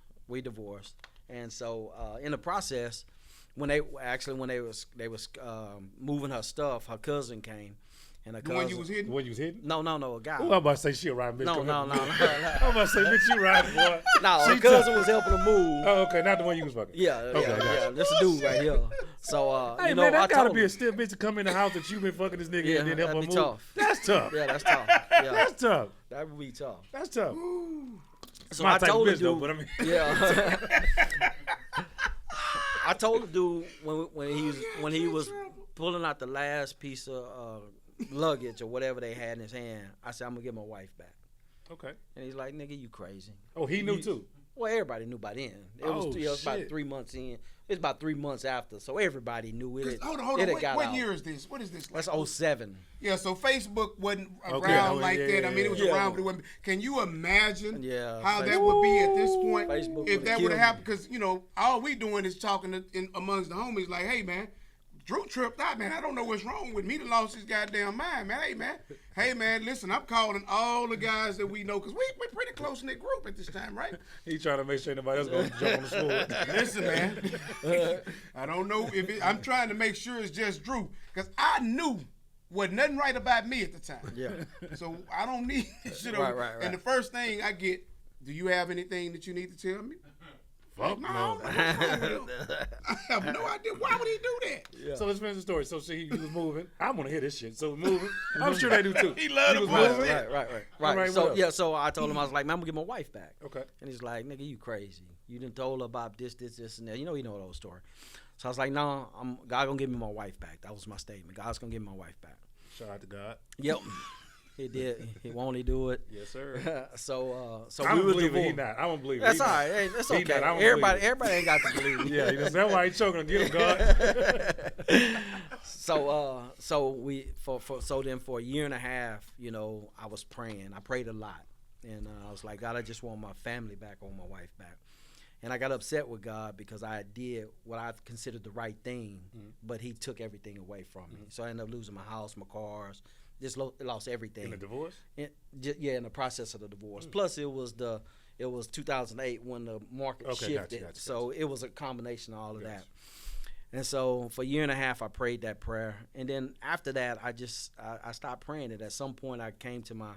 [SPEAKER 4] And so in the process, when they was moving her stuff, her cousin came, and her cousin.
[SPEAKER 2] The one you was hitting?
[SPEAKER 3] The one you was hitting?
[SPEAKER 4] No, a guy.
[SPEAKER 3] Oh, I'm about to say she a riding bitch.
[SPEAKER 4] No.
[SPEAKER 3] I'm about to say bitch, you riding boy.
[SPEAKER 4] No, her cousin was helping her move.
[SPEAKER 3] Oh, okay, not the one you was fucking.
[SPEAKER 4] Yeah. This a dude right here. So
[SPEAKER 3] hey, man, that gotta be a stiff bitch to come in the house that you been fucking this nigga and then help her move.
[SPEAKER 4] Tough.
[SPEAKER 3] That's tough.
[SPEAKER 4] Yeah, that's tough. Yeah.
[SPEAKER 3] That's tough.
[SPEAKER 4] That would be tough.
[SPEAKER 3] That's tough.
[SPEAKER 4] So I told the dude,
[SPEAKER 3] though, but I mean.
[SPEAKER 4] yeah. I told the dude when he was pulling out the last piece of luggage or whatever they had in his hand, I said, I'm gonna get my wife back.
[SPEAKER 3] Okay.
[SPEAKER 4] And he's like, nigga, you crazy.
[SPEAKER 3] Oh, he knew too.
[SPEAKER 4] Well, everybody knew by then. It was about 3 months in. It's about 3 months after, so everybody knew it.
[SPEAKER 2] Hold on. What year is this? What is this?
[SPEAKER 4] That's 07.
[SPEAKER 2] Yeah, so Facebook wasn't around that. I mean, it was around, but it wasn't. Can you imagine how that would be at this point
[SPEAKER 4] Facebook
[SPEAKER 2] if that would have happened? Because, all we doing is talking amongst the homies like, hey, man, Drew tripped out, man. I don't know what's wrong with me. He lost his goddamn mind, man. Hey, man, listen, I'm calling all the guys that we know because we're pretty close-knit group at this time, right?
[SPEAKER 3] He trying to make sure nobody else going to jump on the sword.
[SPEAKER 2] Listen, man, I don't know if I'm trying to make sure it's just Drew because I knew wasn't nothing right about me at the time.
[SPEAKER 4] Yeah.
[SPEAKER 2] So I don't need shit.
[SPEAKER 4] Right.
[SPEAKER 2] And the first thing I get, do you have anything that you need to tell me?
[SPEAKER 3] Fuck no.
[SPEAKER 2] I have no idea. Why would he do that?
[SPEAKER 3] Yeah. So let's finish the story. So he was moving. I want to hear this shit. So moving. I'm sure they do too.
[SPEAKER 2] He loved
[SPEAKER 3] the
[SPEAKER 2] moving.
[SPEAKER 4] Right. So I told him, I was like, man, I'm gonna get my wife back.
[SPEAKER 3] Okay.
[SPEAKER 4] And he's like, nigga, you crazy. You done told her about this, and that. You know the whole story. So I was like, no, God gonna give me my wife back. That was my statement. God's gonna give me my wife back.
[SPEAKER 3] Shout out to God.
[SPEAKER 4] Yep. He did. He won't he do it?
[SPEAKER 3] Yes, sir.
[SPEAKER 4] So
[SPEAKER 3] I
[SPEAKER 4] we
[SPEAKER 3] don't
[SPEAKER 4] was
[SPEAKER 3] believe
[SPEAKER 4] divorced.
[SPEAKER 3] He not. I don't believe.
[SPEAKER 4] That's all right. Hey, that's okay. Everybody ain't got to believe.
[SPEAKER 3] Yeah, that's why he choking. Get him, God.
[SPEAKER 4] So then for a year and a half, I was praying. I prayed a lot, and I was like, God, I just want my family back, I want my wife back. And I got upset with God because I did what I considered the right thing, but he took everything away from me. So I ended up losing my house, my cars, just lost everything.
[SPEAKER 3] In a divorce?
[SPEAKER 4] In the process of the divorce. Plus, it was 2008 when the market shifted.
[SPEAKER 3] Gotcha.
[SPEAKER 4] So it was a combination of all of that. And so for a year and a half, I prayed that prayer. And then after that, I stopped praying it. At some point, I came to my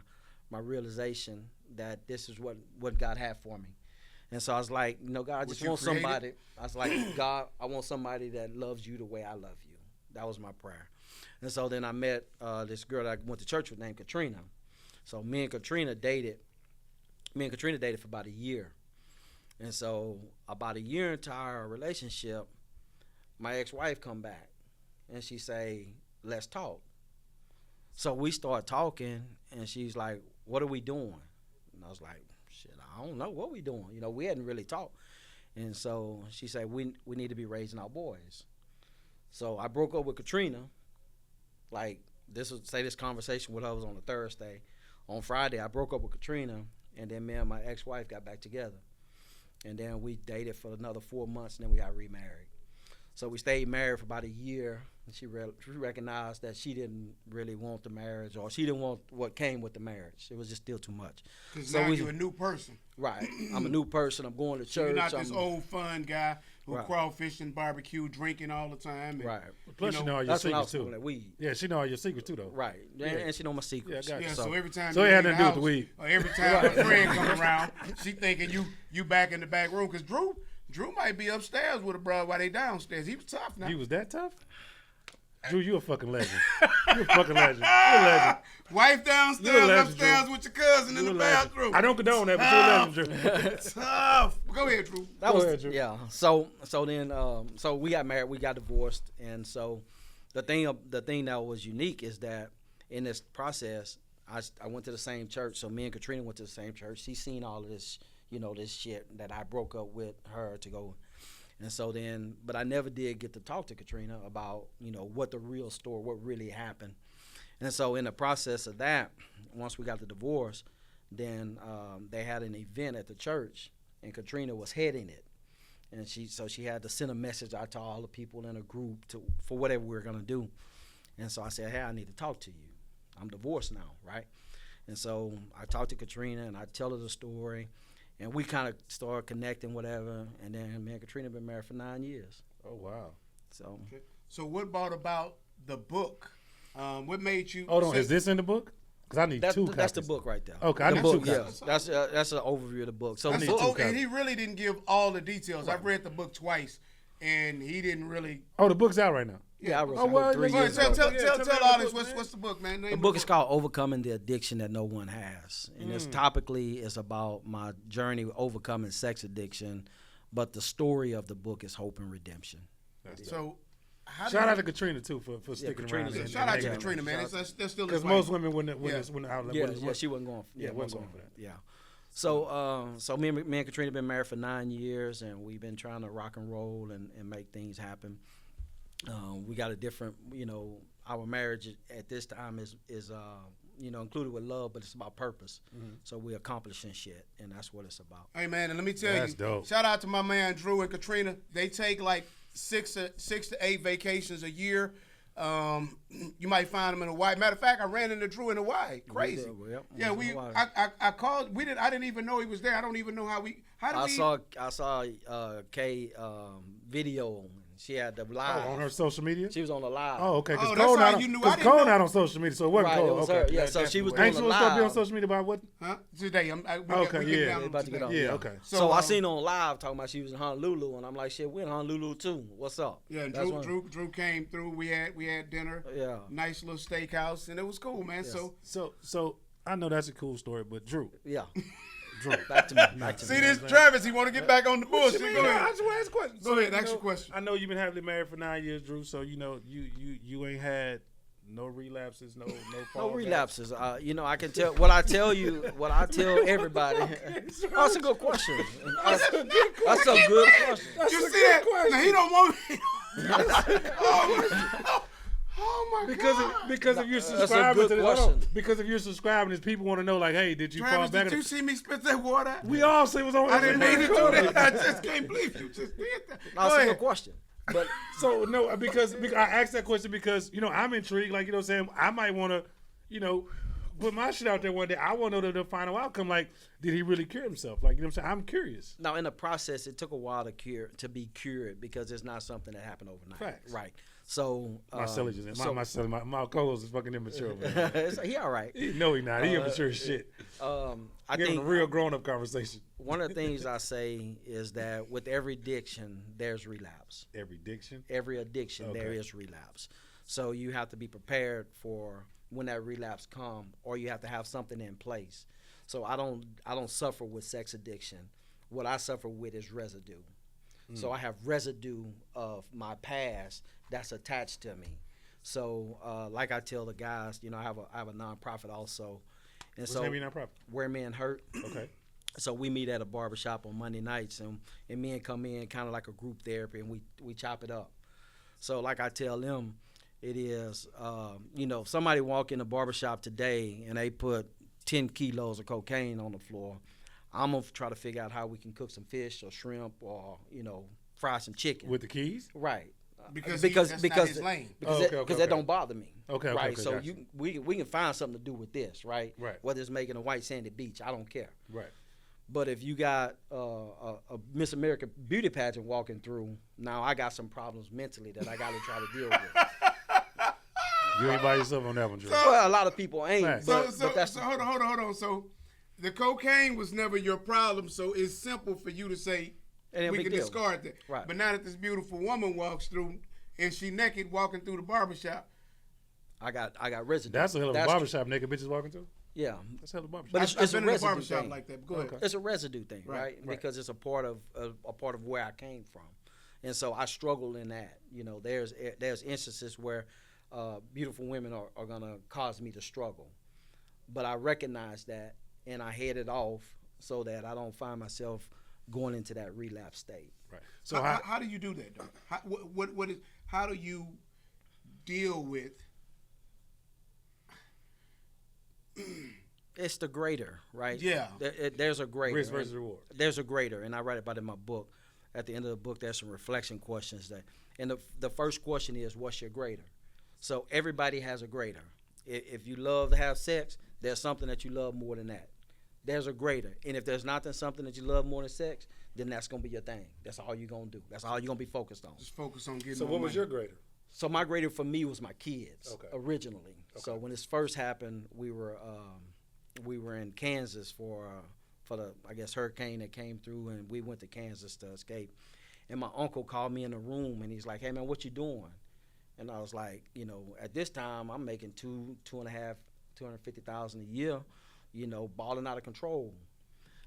[SPEAKER 4] realization that this is what God had for me. And so I was like, God, I just want somebody. I was like, God, I want somebody that loves you the way I love you. That was my prayer. And so then I met this girl that I went to church with named Katrina. So me and Katrina dated for about a year. And so about a year into our relationship, my ex-wife come back and she say, let's talk. So we start talking and she's like, what are we doing? And I was like, shit, I don't know what we doing. We hadn't really talked. And so she said, we need to be raising our boys. So I broke up with Katrina. Like, this conversation with her was on a Thursday. On Friday, I broke up with Katrina, and then me and my ex-wife got back together. And then we dated for another 4 months, and then we got remarried. So we stayed married for about a year, and she recognized that she didn't really want the marriage, or she didn't want what came with the marriage. It was just still too much.
[SPEAKER 2] Because now you're a new person.
[SPEAKER 4] Right. I'm a new person. I'm going to church.
[SPEAKER 2] You're not this old fun guy who crawfishing, barbecue, drinking all the time. And,
[SPEAKER 4] right.
[SPEAKER 3] Plus, she know all your secrets, too.
[SPEAKER 4] Weed.
[SPEAKER 3] Yeah, she know all your secrets, too, though.
[SPEAKER 4] Right. Yeah. And she know my secrets.
[SPEAKER 3] Yeah, I got you.
[SPEAKER 2] So every time
[SPEAKER 3] so it had nothing to do with the weed.
[SPEAKER 2] Or every time a friend come around, she thinking you back in the back room. Because Drew might be upstairs with a bro while they downstairs. He was tough now.
[SPEAKER 3] He was that tough? Drew, you a fucking legend. You a fucking legend. You a legend.
[SPEAKER 2] Wife downstairs,
[SPEAKER 3] legend,
[SPEAKER 2] upstairs
[SPEAKER 3] Drew.
[SPEAKER 2] with your cousin in the bathroom.
[SPEAKER 3] I don't condone that, but you're a legend, Drew.
[SPEAKER 2] Tough. Go ahead, Drew.
[SPEAKER 4] Go ahead, Drew. Yeah. So then so we got married, we got divorced, and so the thing that was unique is that in this process, I went to the same church. So me and Katrina went to the same church. She seen all of this, this shit that I broke up with her to go. And so then, but I never did get to talk to Katrina about, what the real story, what really happened. And so in the process of that, once we got the divorce, then they had an event at the church, and Katrina was heading it. And she had to send a message out to all the people in a group for whatever we were going to do. And so I said, hey, I need to talk to you. I'm divorced now, right? And so I talked to Katrina, and I tell her the story. And we kind of started connecting, whatever. And then me and Katrina been married for 9 years.
[SPEAKER 3] Oh, wow.
[SPEAKER 2] So what brought about the book? What made you...
[SPEAKER 3] Hold on, is this in the book? Because I need two copies.
[SPEAKER 4] That's the book right there.
[SPEAKER 3] Okay, I need two copies.
[SPEAKER 4] Yeah, that's an overview of the book. So
[SPEAKER 2] and he really didn't give all the details. I've read the book twice, and he didn't really...
[SPEAKER 3] Oh, the book's out right now.
[SPEAKER 4] Yeah, I wrote the book 3 years ago.
[SPEAKER 2] Tell the audience, what's the book, man?
[SPEAKER 4] The book is called Overcoming the Addiction That No One Has. And it's about my journey overcoming sex addiction, but the story of the book is hope and redemption.
[SPEAKER 2] So,
[SPEAKER 3] shout out to Katrina, too, for sticking around.
[SPEAKER 2] Shout out to Katrina, man. That's still
[SPEAKER 3] because most women wouldn't
[SPEAKER 4] she wasn't going for
[SPEAKER 3] that.
[SPEAKER 4] Yeah. So me and Katrina been married for 9 years, and we've been trying to rock and roll and make things happen. We got a different, our marriage at this time is included with love, but it's about purpose. So we're accomplishing shit, and that's what it's about.
[SPEAKER 2] Hey, man, and let me tell you,
[SPEAKER 3] dope.
[SPEAKER 2] Shout out to my man Drew and Katrina. They take like 6 to 8 vacations a year. You might find them in Hawaii. Matter of fact, I ran into Drew in Hawaii. Crazy. I called. I didn't even know he was there. I don't even know how we. I
[SPEAKER 4] saw Kay video. She had the live.
[SPEAKER 3] On her social media?
[SPEAKER 4] She was on the live.
[SPEAKER 3] Oh, okay. Because
[SPEAKER 2] Cole
[SPEAKER 3] not on social media, so it wasn't Cole.
[SPEAKER 4] It was her. Yeah, so she was
[SPEAKER 3] doing
[SPEAKER 4] the
[SPEAKER 3] live. Ain't
[SPEAKER 4] supposed
[SPEAKER 3] to be on social media about what?
[SPEAKER 2] Huh? Today.
[SPEAKER 4] About to get on.
[SPEAKER 3] Yeah, okay.
[SPEAKER 4] So I seen on live talking about she was in Honolulu, and I'm like, shit, we're in Honolulu too. What's up?
[SPEAKER 2] Yeah, and Drew came through. We had dinner. Yeah. Nice little steakhouse, and it was cool, man.
[SPEAKER 3] Yes. So I know that's a cool story, but Drew.
[SPEAKER 4] Yeah. Back to me.
[SPEAKER 2] See this, Travis? He want to get back on the bullshit.
[SPEAKER 3] Go ahead. I just want to ask questions.
[SPEAKER 2] Go ahead, ask your question.
[SPEAKER 3] I know you've been happily married for 9 years, Drew. So you ain't had no relapses, no
[SPEAKER 4] no relapses. I can tell what I tell everybody. That's a good question. That's a good question.
[SPEAKER 2] You see that? Now he don't want me. Oh my God.
[SPEAKER 3] Because if you're subscribing to this, because if you're subscribing, this people want to know like, hey, did you
[SPEAKER 2] Travis,
[SPEAKER 3] fall back?
[SPEAKER 2] Did you see me spit that water?
[SPEAKER 3] We all say it was on.
[SPEAKER 2] I didn't mean to do that. I just can't believe you just did that.
[SPEAKER 4] That's a good question. But
[SPEAKER 3] so no, because I asked that question because I'm intrigued. Like what I'm saying, I might want to put my shit out there one day. I want to know the final outcome. Like, did he really cure himself? Like what I'm saying, I'm curious.
[SPEAKER 4] Now in the process, it took a while to be cured because it's not something that happened overnight.
[SPEAKER 3] Facts.
[SPEAKER 4] Right. So
[SPEAKER 3] my co-host is fucking immature.
[SPEAKER 4] He all right.
[SPEAKER 3] No, he not. He immature as shit.
[SPEAKER 4] I
[SPEAKER 3] think
[SPEAKER 4] think
[SPEAKER 3] a real grown-up conversation.
[SPEAKER 4] one of the things I say is that with every addiction, there's relapse.
[SPEAKER 3] Every addiction?
[SPEAKER 4] Every addiction, there is relapse. So you have to be prepared for when that relapse come, or you have to have something in place. So I don't suffer with sex addiction. What I suffer with is residue. So I have residue of my past that's attached to me. So like I tell the guys, I have a nonprofit also. And
[SPEAKER 3] What's the name of your nonprofit?
[SPEAKER 4] Where Men Hurt.
[SPEAKER 3] Okay.
[SPEAKER 4] So we meet at a barbershop on Monday nights, and men come in kind of like a group therapy, and we chop it up. So like I tell them, it is, if somebody walk in the barbershop today and they put 10 kilos of cocaine on the floor, I'm going to try to figure out how we can cook some fish or shrimp or, fry some chicken.
[SPEAKER 3] With the keys?
[SPEAKER 4] Right.
[SPEAKER 2] Because that's not his lane.
[SPEAKER 4] Because that don't bother me.
[SPEAKER 3] Okay.
[SPEAKER 4] Right. So
[SPEAKER 3] gotcha.
[SPEAKER 4] we can find something to do with this, right?
[SPEAKER 3] Right.
[SPEAKER 4] Whether it's making a white sandy beach, I don't care.
[SPEAKER 3] Right.
[SPEAKER 4] But if you got a Miss America beauty pageant walking through, now I got some problems mentally that I got to try to deal with.
[SPEAKER 3] You ain't by yourself on that one, Drew.
[SPEAKER 4] Well, a lot of people ain't.
[SPEAKER 3] Right.
[SPEAKER 4] But
[SPEAKER 2] So hold on. So the cocaine was never your problem. So it's simple for you to say we can discard that.
[SPEAKER 4] Right.
[SPEAKER 2] But now that this beautiful woman walks through and she naked walking through the barbershop,
[SPEAKER 4] I got residue.
[SPEAKER 3] That's a hell of a barbershop naked bitches walking through.
[SPEAKER 4] Yeah.
[SPEAKER 3] That's a hell of a barbershop.
[SPEAKER 4] But it's
[SPEAKER 2] I've
[SPEAKER 4] a
[SPEAKER 2] been in a
[SPEAKER 4] residue
[SPEAKER 2] barbershop
[SPEAKER 4] thing.
[SPEAKER 2] like that. But go ahead.
[SPEAKER 4] It's a residue thing, right? Because it's a part of where I came from, and so I struggle in that. There's instances where beautiful women are gonna cause me to struggle, but I recognize that and I head it off so that I don't find myself going into that relapse state.
[SPEAKER 3] Right. So
[SPEAKER 2] how do you do that, though? How do you deal with?
[SPEAKER 4] It's the greater, right?
[SPEAKER 2] Yeah.
[SPEAKER 4] There's a greater.
[SPEAKER 3] Risk versus reward.
[SPEAKER 4] There's a greater, and I write about it in my book. At the end of the book, there's some reflection questions and the first question is, what's your greater? So everybody has a greater. If you love to have sex, there's something that you love more than that. There's a greater. And if there's not something that you love more than sex, then that's going to be your thing. That's all you're going to do. That's all you're going to be focused on.
[SPEAKER 2] Just focus on getting.
[SPEAKER 3] So what was your greater?
[SPEAKER 4] So my greater for me was my kids originally.
[SPEAKER 3] Okay.
[SPEAKER 4] So when this first happened, we were in Kansas for the hurricane that came through, and we went to Kansas to escape. And my uncle called me in the room, and he's like, "Hey man, what you doing?" And I was like, at this time I'm making $250,000 a year, balling out of control.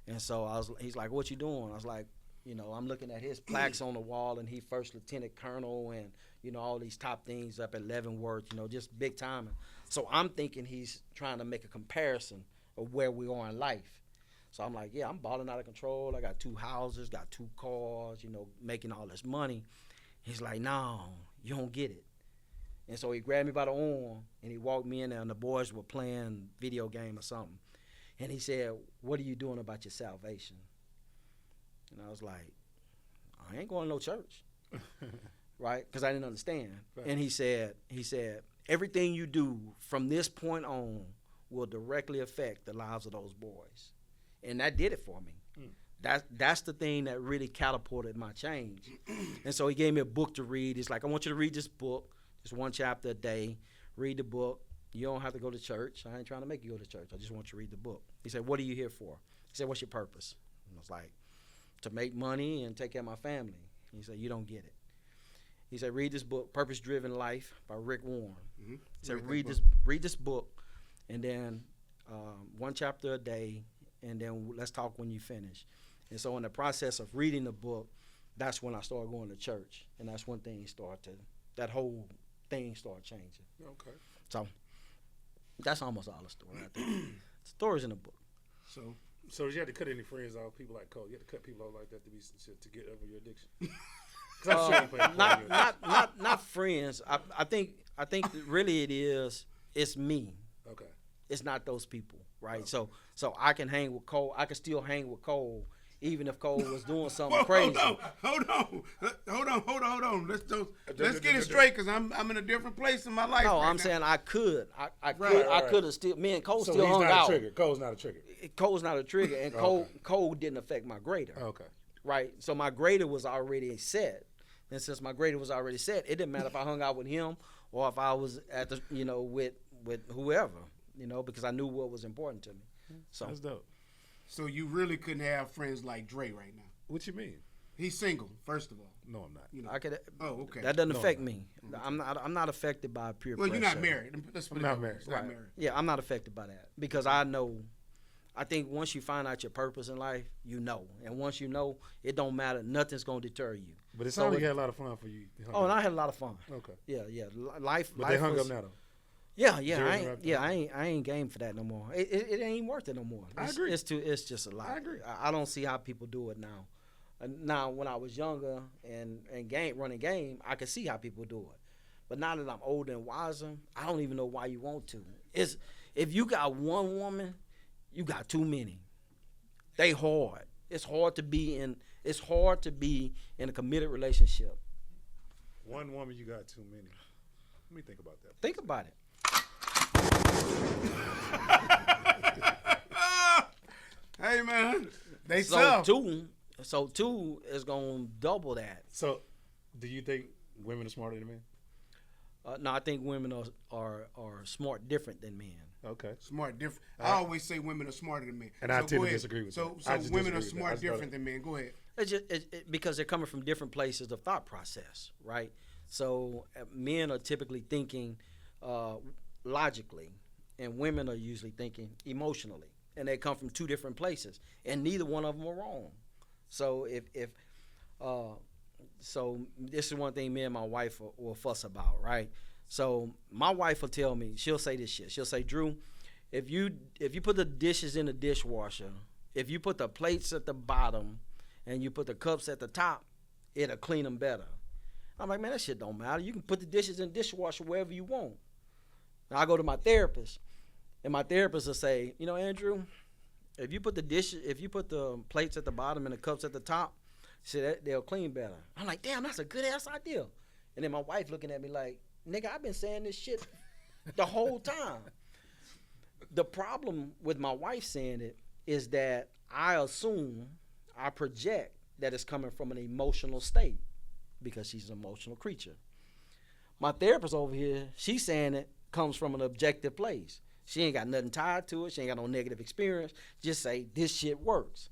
[SPEAKER 4] And so he's like, "What you doing?" I was like, I'm looking at his plaques on the wall, and he first lieutenant colonel, and all these top things up at Leavenworth, just big time. So I'm thinking he's trying to make a comparison of where we are in life. So I'm like, yeah, I'm balling out of control. I got 2 houses, got 2 cars, making all this money. He's like, no, you don't get it. And so he grabbed me by the arm, and he walked me in there, and the boys were playing video game or something. And he said, what are you doing about your salvation? And I was like, I ain't going to no church, right? Because I didn't understand. Right. And he said, everything you do from this point on will directly affect the lives of those boys. And that did it for me. That's the thing that really catapulted my change. And so he gave me a book to read. He's like, I want you to read this book, just 1 chapter a day. Read the book. You don't have to go to church. I ain't trying to make you go to church. I just want you to read the book. He said, what are you here for? He said, what's your purpose? And I was like, to make money and take care of my family. He said, you don't get it. He said, read this book, Purpose Driven Life by Rick Warren. Mm-hmm. He said, read this book, and then 1 chapter a day, and then let's talk when you finish. And so in the process of reading the book, that's when I started going to church, and that's when that whole thing started changing.
[SPEAKER 3] Okay.
[SPEAKER 4] So that's almost all the story, I think. The story's in the book.
[SPEAKER 3] So you had to cut any friends off, people like Cole? You had to cut people off like that to get over your addiction?
[SPEAKER 4] Not friends. I think I think that really it's me.
[SPEAKER 3] Okay.
[SPEAKER 4] It's not those people, right? So I can hang with Cole. I can still hang with Cole, even if Cole was doing something crazy.
[SPEAKER 2] Hold on. Let's get it straight, because I'm in a different place in my life.
[SPEAKER 4] No,
[SPEAKER 2] right
[SPEAKER 4] I'm
[SPEAKER 2] now.
[SPEAKER 4] saying I could. I
[SPEAKER 3] Right.
[SPEAKER 4] could have still. Me and Cole
[SPEAKER 3] So
[SPEAKER 4] still
[SPEAKER 3] he's
[SPEAKER 4] hung
[SPEAKER 3] not
[SPEAKER 4] out.
[SPEAKER 3] a trigger. Cole's not a trigger.
[SPEAKER 4] Cole's not a trigger, and Cole didn't affect my grader.
[SPEAKER 3] Okay.
[SPEAKER 4] Right. So my grader was already set, and since my grader was already set, it didn't matter if I hung out with him or if I was at the with whoever, because I knew what was important to me. So
[SPEAKER 3] That's dope.
[SPEAKER 2] So you really couldn't have friends like Dre right now.
[SPEAKER 3] What you mean?
[SPEAKER 2] He's single, first of all.
[SPEAKER 3] No, I'm not.
[SPEAKER 4] I could.
[SPEAKER 2] Oh, okay.
[SPEAKER 4] That doesn't affect me. I'm not affected by peer
[SPEAKER 2] Well,
[SPEAKER 4] pressure.
[SPEAKER 2] you're not married. Let's put
[SPEAKER 3] I'm
[SPEAKER 2] it
[SPEAKER 3] not
[SPEAKER 2] that way.
[SPEAKER 3] married.
[SPEAKER 2] He's not
[SPEAKER 4] Right.
[SPEAKER 2] married.
[SPEAKER 4] Yeah, I'm not affected by that because I think once you find out your purpose in life, and once you know, it don't matter. Nothing's gonna deter you.
[SPEAKER 3] But it sounds like you had a lot of fun for you.
[SPEAKER 4] Oh, and I had a lot of fun.
[SPEAKER 3] Okay.
[SPEAKER 4] Yeah. Life.
[SPEAKER 3] But they hung
[SPEAKER 4] was,
[SPEAKER 3] up now, though.
[SPEAKER 4] Yeah.
[SPEAKER 3] Jersey
[SPEAKER 4] I ain't game for that no more. It ain't worth it no more.
[SPEAKER 3] I agree.
[SPEAKER 4] It's just a lot.
[SPEAKER 3] I agree.
[SPEAKER 4] I don't see how people do it now. Now, when I was younger and running game, I could see how people do it. But now that I'm older and wiser, I don't even know why you want to. If you got one woman, you got too many. They hard. It's hard to be in a committed relationship.
[SPEAKER 3] One woman, you got too many. Let me think about that.
[SPEAKER 4] Think about it.
[SPEAKER 2] Hey, man. They
[SPEAKER 4] So
[SPEAKER 2] tough.
[SPEAKER 4] two is gonna double that.
[SPEAKER 3] So, do you think women are smarter than men?
[SPEAKER 4] No, I think women are smart different than men.
[SPEAKER 3] Okay.
[SPEAKER 2] Smart different. I always say women are smarter than men.
[SPEAKER 3] And I tend
[SPEAKER 2] go
[SPEAKER 3] to
[SPEAKER 2] ahead.
[SPEAKER 3] disagree with
[SPEAKER 2] so,
[SPEAKER 3] that.
[SPEAKER 2] So
[SPEAKER 3] I just
[SPEAKER 2] women are
[SPEAKER 3] disagree with
[SPEAKER 2] smart
[SPEAKER 3] that. That's
[SPEAKER 2] different than men. Go ahead.
[SPEAKER 4] It's just because they're coming from different places of thought process, right? So men are typically thinking logically, and women are usually thinking emotionally, and they come from two different places, and neither one of them are wrong. So so this is one thing me and my wife will fuss about, right? So my wife will tell me, she'll say this shit. She'll say, Drew, if you put the dishes in the dishwasher, if you put the plates at the bottom and you put the cups at the top, it'll clean them better. I'm like, man, that shit don't matter. You can put the dishes in the dishwasher wherever you want. Now I go to my therapist, and my therapist will say, Andrew, if you put the plates at the bottom and the cups at the top, they'll clean better. I'm like, damn, that's a good ass idea. And then my wife looking at me like, nigga, I've been saying this shit the whole time. The problem with my wife saying it is that I project that it's coming from an emotional state because she's an emotional creature. My therapist over here, she's saying it comes from an objective place. She ain't got nothing tied to it. She ain't got no negative experience. Just say this shit works.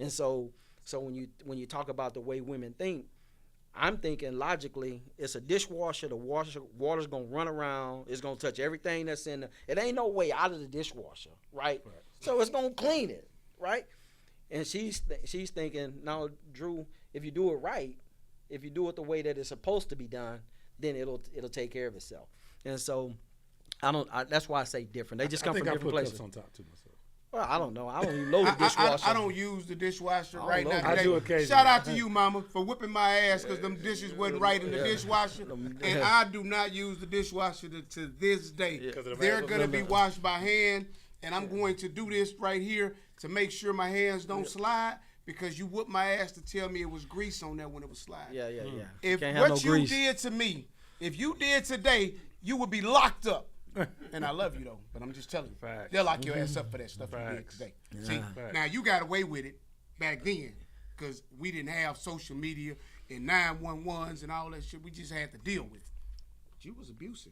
[SPEAKER 4] And so when you talk about the way women think, I'm thinking logically, it's a dishwasher. The water's gonna run around. It's gonna touch everything that's in there. It ain't no way out of the dishwasher, right? So it's gonna clean it, right? And she's thinking, no, Drew, if you do it right, if you do it the way that it's supposed to be done, then it'll take care of itself. And so that's why I say different. They just come from different places.
[SPEAKER 3] I think I put cups on top too myself.
[SPEAKER 4] Well, I don't know. I don't even load the dishwasher.
[SPEAKER 2] I don't use the dishwasher right now.
[SPEAKER 3] I do occasionally.
[SPEAKER 2] Shout out to you, mama, for whipping my ass because them dishes wasn't right in the dishwasher. And I do not use the dishwasher to this day. They're going to be washed by hand, and I'm going to do this right here to make sure my hands don't slide because you whooped my ass to tell me it was grease on there when it was sliding.
[SPEAKER 4] Yeah.
[SPEAKER 2] If
[SPEAKER 4] Can't have
[SPEAKER 2] what
[SPEAKER 4] no
[SPEAKER 2] you
[SPEAKER 4] grease.
[SPEAKER 2] did to me, if you did today, you would be locked up. And I love you though, but I'm just telling you,
[SPEAKER 3] Facts.
[SPEAKER 2] they'll lock your ass up for that stuff you did today. See, now you got away with it back then because we didn't have social media and 911s and all that shit. We just had to deal with it. But you was abusive.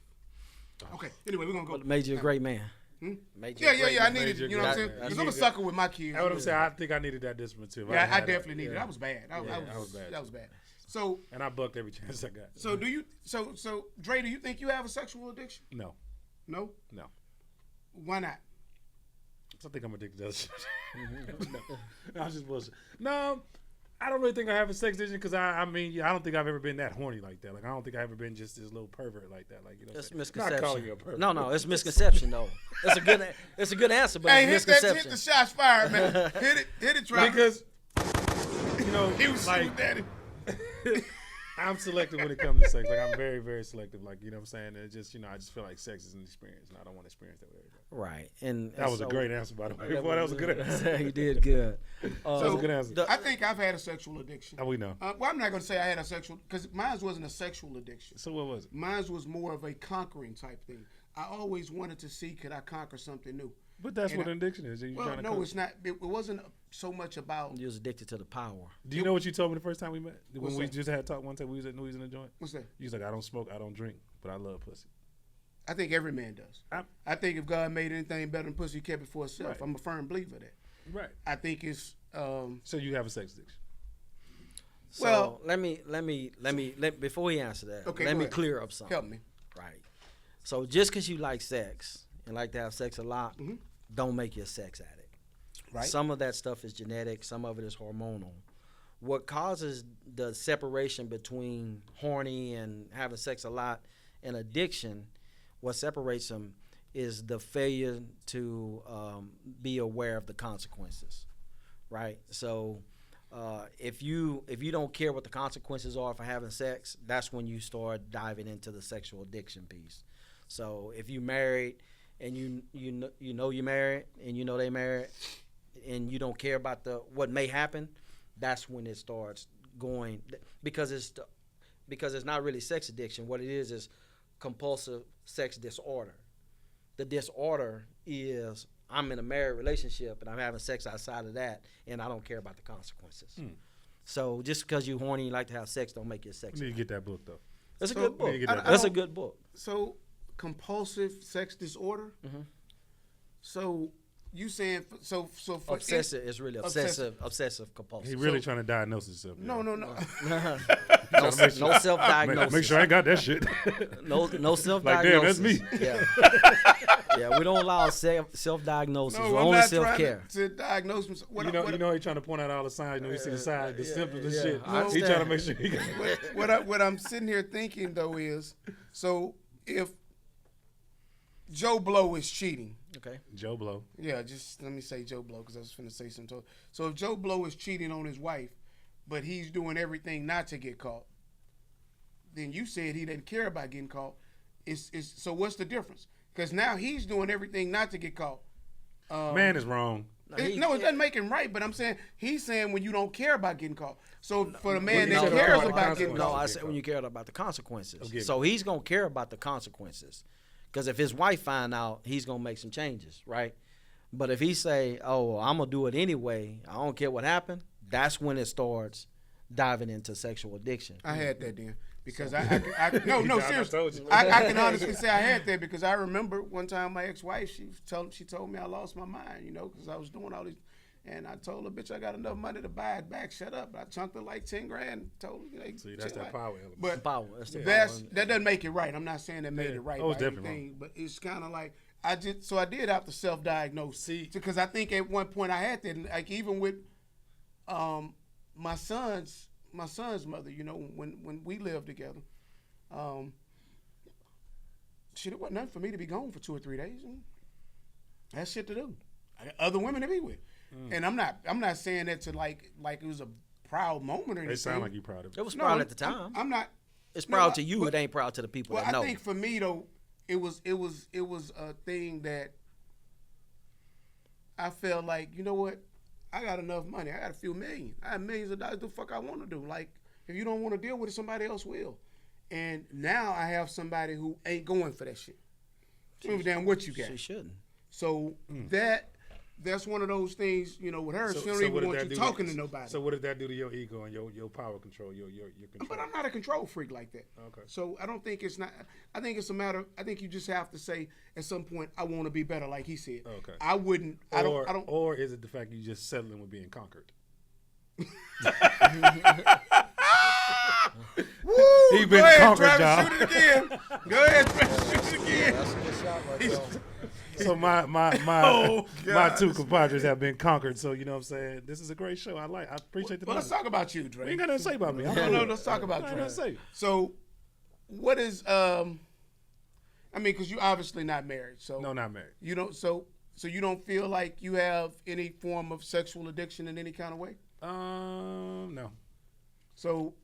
[SPEAKER 2] Okay, anyway, we're gonna go.
[SPEAKER 4] But made you a great man. Made you a great
[SPEAKER 2] Yeah. I
[SPEAKER 4] man.
[SPEAKER 2] needed, you know what I'm saying? Because I'm a sucker with my kids.
[SPEAKER 3] I would have said I think I needed that discipline too.
[SPEAKER 2] Yeah, I definitely needed it. That was bad. That
[SPEAKER 3] was bad.
[SPEAKER 2] That was bad. So,
[SPEAKER 3] and I bucked every chance I got.
[SPEAKER 2] so do you? So Dre, do you think you have a sexual addiction?
[SPEAKER 3] No.
[SPEAKER 2] No. Why not?
[SPEAKER 3] I think I'm addicted to other shit. No, I'm just bullshit. No, I don't really think I have a sex addiction because I don't think I've ever been that horny like that. Like I don't think I've ever been just this little pervert like that. Like
[SPEAKER 4] That's
[SPEAKER 3] not
[SPEAKER 4] misconception.
[SPEAKER 3] calling you a pervert.
[SPEAKER 4] No, it's misconception though. It's a good answer, but
[SPEAKER 2] Hey,
[SPEAKER 4] it's
[SPEAKER 2] hit
[SPEAKER 4] misconception.
[SPEAKER 2] the shots fired, man. hit it, Trey.
[SPEAKER 3] Because
[SPEAKER 2] he was
[SPEAKER 3] like
[SPEAKER 2] shooting at it.
[SPEAKER 3] I'm selective when it comes to sex. Like I'm very, very selective. Like you know what I'm saying. It's just I just feel like sex is an experience, and I don't want to experience that with everybody.
[SPEAKER 4] Right, and
[SPEAKER 3] That was a great answer, by the way. Boy, that was a good answer.
[SPEAKER 4] You did good.
[SPEAKER 3] That was a good answer.
[SPEAKER 2] I think I've had a sexual addiction.
[SPEAKER 3] We know.
[SPEAKER 2] Well, I'm not going to say I had a sexual, because mine wasn't a sexual addiction.
[SPEAKER 3] So what was it?
[SPEAKER 2] Mine was more of a conquering type thing. I always wanted to see, could I conquer something new?
[SPEAKER 3] But that's what an addiction is.
[SPEAKER 2] Well, no, it's not. It wasn't so much about.
[SPEAKER 4] You was addicted to the power.
[SPEAKER 3] Do you know what you told me the first time we met? When we
[SPEAKER 2] that?
[SPEAKER 3] just had talk one time, we was at Louis in the joint.
[SPEAKER 2] What's that?
[SPEAKER 3] You was like, I don't smoke, I don't drink, but I love pussy.
[SPEAKER 2] I think every man does. I think if God made anything better than pussy, he kept it for itself.
[SPEAKER 3] Right.
[SPEAKER 2] I'm a firm believer of that.
[SPEAKER 3] Right.
[SPEAKER 2] I think it's.
[SPEAKER 3] So you have a sex addiction.
[SPEAKER 4] So
[SPEAKER 2] Well-
[SPEAKER 4] let me before he answer that.
[SPEAKER 2] Okay,
[SPEAKER 4] let
[SPEAKER 2] go
[SPEAKER 4] me
[SPEAKER 2] ahead.
[SPEAKER 4] clear up something.
[SPEAKER 2] Help me.
[SPEAKER 4] Right. So just because you like sex and like to have sex a lot, don't make you a sex addict.
[SPEAKER 2] Right.
[SPEAKER 4] Some of that stuff is genetic. Some of it is hormonal. What causes the separation between horny and having sex a lot and addiction, what separates them is the failure to be aware of the consequences, right? So if you don't care what the consequences are for having sex, that's when you start diving into the sexual addiction piece. So if you married and you know you're married and you know they married and you don't care about what may happen, that's when it starts going, because it's not really sex addiction. What it is compulsive sex disorder. The disorder is I'm in a married relationship and I'm having sex outside of that and I don't care about the consequences. So just because you're horny and you like to have sex don't make you a sex
[SPEAKER 3] You need
[SPEAKER 4] addict.
[SPEAKER 3] to get that book though.
[SPEAKER 4] That's a
[SPEAKER 2] So-
[SPEAKER 4] good book.
[SPEAKER 3] You need to get that
[SPEAKER 4] That's a
[SPEAKER 2] book.
[SPEAKER 4] good book.
[SPEAKER 2] So compulsive sex disorder. So you saying so for
[SPEAKER 4] Obsessive is really obsessive compulsive.
[SPEAKER 3] He really trying to diagnose himself.
[SPEAKER 2] No.
[SPEAKER 4] No self-diagnosis.
[SPEAKER 3] Make sure I ain't got that shit.
[SPEAKER 4] No
[SPEAKER 3] Like,
[SPEAKER 4] self-diagnosis.
[SPEAKER 3] damn, that's me.
[SPEAKER 4] Yeah, we don't allow self-diagnosis.
[SPEAKER 2] No,
[SPEAKER 4] We're
[SPEAKER 2] I'm
[SPEAKER 4] only
[SPEAKER 2] not
[SPEAKER 4] self-care.
[SPEAKER 2] trying to diagnose myself.
[SPEAKER 3] You know, he trying to point out all the signs. You know, he see the side, the symptoms and shit.
[SPEAKER 4] I
[SPEAKER 3] He trying to
[SPEAKER 4] understand.
[SPEAKER 3] make sure he got.
[SPEAKER 2] What I'm sitting here thinking though is, so if Joe Blow is cheating,
[SPEAKER 4] Okay.
[SPEAKER 3] Joe Blow.
[SPEAKER 2] yeah, just let me say Joe Blow because I was finna say something. So if Joe Blow is cheating on his wife, but he's doing everything not to get caught, then you said he didn't care about getting caught. So what's the difference? Because now he's doing everything not to get caught.
[SPEAKER 3] Man is wrong.
[SPEAKER 2] It doesn't make him right, but I'm saying he's saying when you don't care about getting caught. So for the man
[SPEAKER 3] no,
[SPEAKER 2] that
[SPEAKER 3] no,
[SPEAKER 2] cares
[SPEAKER 3] no,
[SPEAKER 2] about getting
[SPEAKER 3] no,
[SPEAKER 2] caught,
[SPEAKER 4] I said when you care about the consequences.
[SPEAKER 3] Okay.
[SPEAKER 4] So he's gonna care about the consequences, because if his wife find out, he's gonna make some changes, right? But if he say, "Oh, I'm gonna do it anyway. I don't care what happened," that's when it starts diving into sexual addiction.
[SPEAKER 2] I had that then because
[SPEAKER 3] I
[SPEAKER 2] seriously,
[SPEAKER 3] told you.
[SPEAKER 2] I can honestly say I had that because I remember one time my ex-wife she told me I lost my mind, because I was doing all these, and I told her, bitch, I got enough money to buy it back. Shut up. I chunked her like 10 grand. Told her,
[SPEAKER 3] See, that's
[SPEAKER 2] chill
[SPEAKER 3] that
[SPEAKER 2] out.
[SPEAKER 3] power element.
[SPEAKER 2] But
[SPEAKER 4] Power. That's the
[SPEAKER 2] that doesn't make it right. I'm not saying that made it right
[SPEAKER 3] Oh, it's
[SPEAKER 2] by
[SPEAKER 3] definitely
[SPEAKER 2] anything, but it's kind of like I did have to self-diagnose.
[SPEAKER 3] See,
[SPEAKER 2] because I think at one point I had that, like even with my son's mother, when we lived together, shit, it wasn't nothing for me to be gone for 2 or 3 days. That's shit to do. I got other women to be with, and I'm not saying that to like it was a proud moment or anything.
[SPEAKER 3] It sound like you proud of it.
[SPEAKER 4] It was proud at the time.
[SPEAKER 2] I'm not.
[SPEAKER 4] It's
[SPEAKER 2] no,
[SPEAKER 4] proud to you.
[SPEAKER 2] but-
[SPEAKER 4] It ain't proud to the people
[SPEAKER 2] Well,
[SPEAKER 4] that know.
[SPEAKER 2] I think for me though, it was a thing that I felt like, you know what, I got enough money. I got a few million. I have millions of dollars. Do the fuck I want to do. Like, if you don't want to deal with it, somebody else will. And now I have somebody who ain't going for that shit. Give a damn what you got.
[SPEAKER 4] She shouldn't.
[SPEAKER 2] So that's one of those things, with her. She don't
[SPEAKER 3] what
[SPEAKER 2] even
[SPEAKER 3] did
[SPEAKER 2] want
[SPEAKER 3] that
[SPEAKER 2] you
[SPEAKER 3] do
[SPEAKER 2] talking to nobody.
[SPEAKER 3] So what did that do to your ego and your power control, your control?
[SPEAKER 2] But I'm not a control freak like that.
[SPEAKER 3] Okay.
[SPEAKER 2] So I don't think it's not. I think it's a matter. I think you just have to say at some point, I want to be better, like he said.
[SPEAKER 3] Okay.
[SPEAKER 2] I wouldn't. I don't.
[SPEAKER 3] Or is it the fact you just settling with being conquered?
[SPEAKER 2] Woo!
[SPEAKER 3] He been
[SPEAKER 2] Go ahead,
[SPEAKER 3] conquered,
[SPEAKER 2] Travis,
[SPEAKER 3] y'all.
[SPEAKER 2] shoot it again. Go ahead, Travis, shoot it again.
[SPEAKER 4] That's a good shot right there.
[SPEAKER 3] So my
[SPEAKER 2] Oh,
[SPEAKER 3] my
[SPEAKER 2] God.
[SPEAKER 3] two compadres have been conquered. So you know what I'm saying. This is a great show. I appreciate the.
[SPEAKER 2] Well, let's
[SPEAKER 3] knowledge.
[SPEAKER 2] talk about you, Dre.
[SPEAKER 3] We ain't got nothing to say about me.
[SPEAKER 2] No, let's talk about
[SPEAKER 3] I ain't
[SPEAKER 2] Dre.
[SPEAKER 3] nothing to say.
[SPEAKER 2] So, what is I mean, because you obviously not married, so
[SPEAKER 3] No, not married.
[SPEAKER 2] you don't. So you don't feel like you have any form of sexual addiction in any kind of way.
[SPEAKER 3] No.
[SPEAKER 2] So,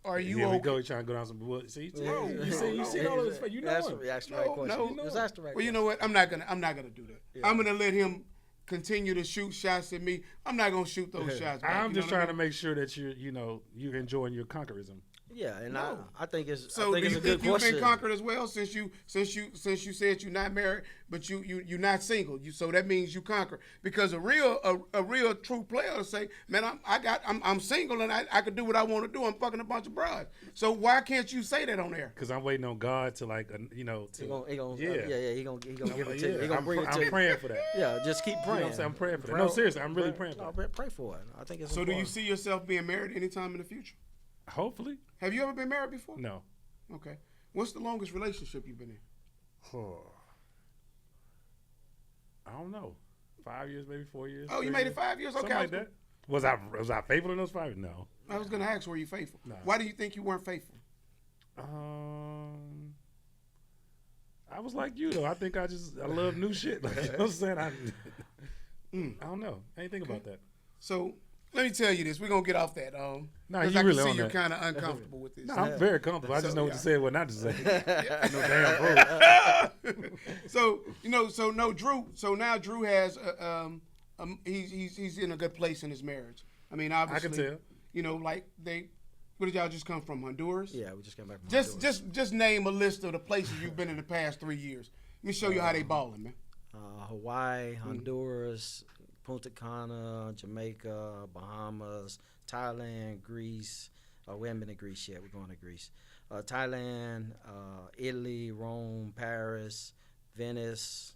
[SPEAKER 2] Are you
[SPEAKER 3] Here
[SPEAKER 2] okay?
[SPEAKER 3] we go. He trying to go down some wood. See,
[SPEAKER 2] No,
[SPEAKER 3] you see all of this. You know him.
[SPEAKER 4] That's the right question.
[SPEAKER 2] No.
[SPEAKER 4] Just ask the right
[SPEAKER 2] Well, you
[SPEAKER 4] question.
[SPEAKER 2] know what? I'm not gonna do that.
[SPEAKER 4] Yeah.
[SPEAKER 2] I'm gonna let him continue to shoot shots at me. I'm not gonna shoot those shots back.
[SPEAKER 3] I'm
[SPEAKER 2] you
[SPEAKER 3] just
[SPEAKER 2] know what I
[SPEAKER 3] trying to
[SPEAKER 2] mean?
[SPEAKER 3] make sure that you're enjoying your conquerism.
[SPEAKER 4] Yeah, and
[SPEAKER 2] No.
[SPEAKER 4] I think it's
[SPEAKER 2] So
[SPEAKER 4] I think
[SPEAKER 2] do
[SPEAKER 4] it's
[SPEAKER 2] you
[SPEAKER 4] a good
[SPEAKER 2] think you've
[SPEAKER 4] question.
[SPEAKER 2] been conquered as well since you said you're not married, but you're not single. So that means you conquer, because a real true player will say, man, I'm single and I can do what I want to do. I'm fucking a bunch of broads. So why can't you say that on air?
[SPEAKER 3] Because I'm waiting on God to
[SPEAKER 4] He gonna give it to you. He gonna
[SPEAKER 3] I'm,
[SPEAKER 4] bring it to
[SPEAKER 3] I'm
[SPEAKER 4] you.
[SPEAKER 3] praying for that.
[SPEAKER 4] Yeah, just keep
[SPEAKER 3] You know
[SPEAKER 4] praying.
[SPEAKER 3] what I'm saying? I'm praying for that. No, seriously, I'm really praying for
[SPEAKER 4] No,
[SPEAKER 3] that.
[SPEAKER 4] pray for it. I think it's
[SPEAKER 2] So do you
[SPEAKER 4] important.
[SPEAKER 2] see yourself being married anytime in the future?
[SPEAKER 3] Hopefully.
[SPEAKER 2] Have you ever been married before?
[SPEAKER 3] No.
[SPEAKER 2] Okay. What's the longest relationship you've been in?
[SPEAKER 3] I don't know. 5 years, maybe 4 years.
[SPEAKER 2] Oh, you
[SPEAKER 3] 3
[SPEAKER 2] made
[SPEAKER 3] years.
[SPEAKER 2] it 5 years? Okay.
[SPEAKER 3] Something like that. Was I faithful in those 5 years? No.
[SPEAKER 2] I was going to ask, were you faithful?
[SPEAKER 3] No.
[SPEAKER 2] Why do you think you weren't faithful?
[SPEAKER 3] I was like you though. I think I love new shit. Like, you know what I'm saying? I don't know. I didn't think about that.
[SPEAKER 2] So let me tell you this. We're going to get off that.
[SPEAKER 3] Nah,
[SPEAKER 2] 'cause
[SPEAKER 3] you
[SPEAKER 2] I can
[SPEAKER 3] really
[SPEAKER 2] see
[SPEAKER 3] on
[SPEAKER 2] you're
[SPEAKER 3] that.
[SPEAKER 2] kind of uncomfortable with this.
[SPEAKER 3] No, I'm very comfortable. I just know what to say and what not to say. No damn fool.
[SPEAKER 2] So now Drew has he's in a good place in his marriage. I mean, obviously,
[SPEAKER 3] I can tell.
[SPEAKER 2] You know, like where did y'all just come from? Honduras?
[SPEAKER 4] Yeah, we just came back from
[SPEAKER 2] Just name a list of the places you've been in the past 3 years. Let me show you how they balling, man.
[SPEAKER 4] Hawaii, Honduras, Punta Cana, Jamaica, Bahamas, Thailand, Greece. We haven't been to Greece yet. We're going to Greece. Thailand, Italy, Rome, Paris, Venice.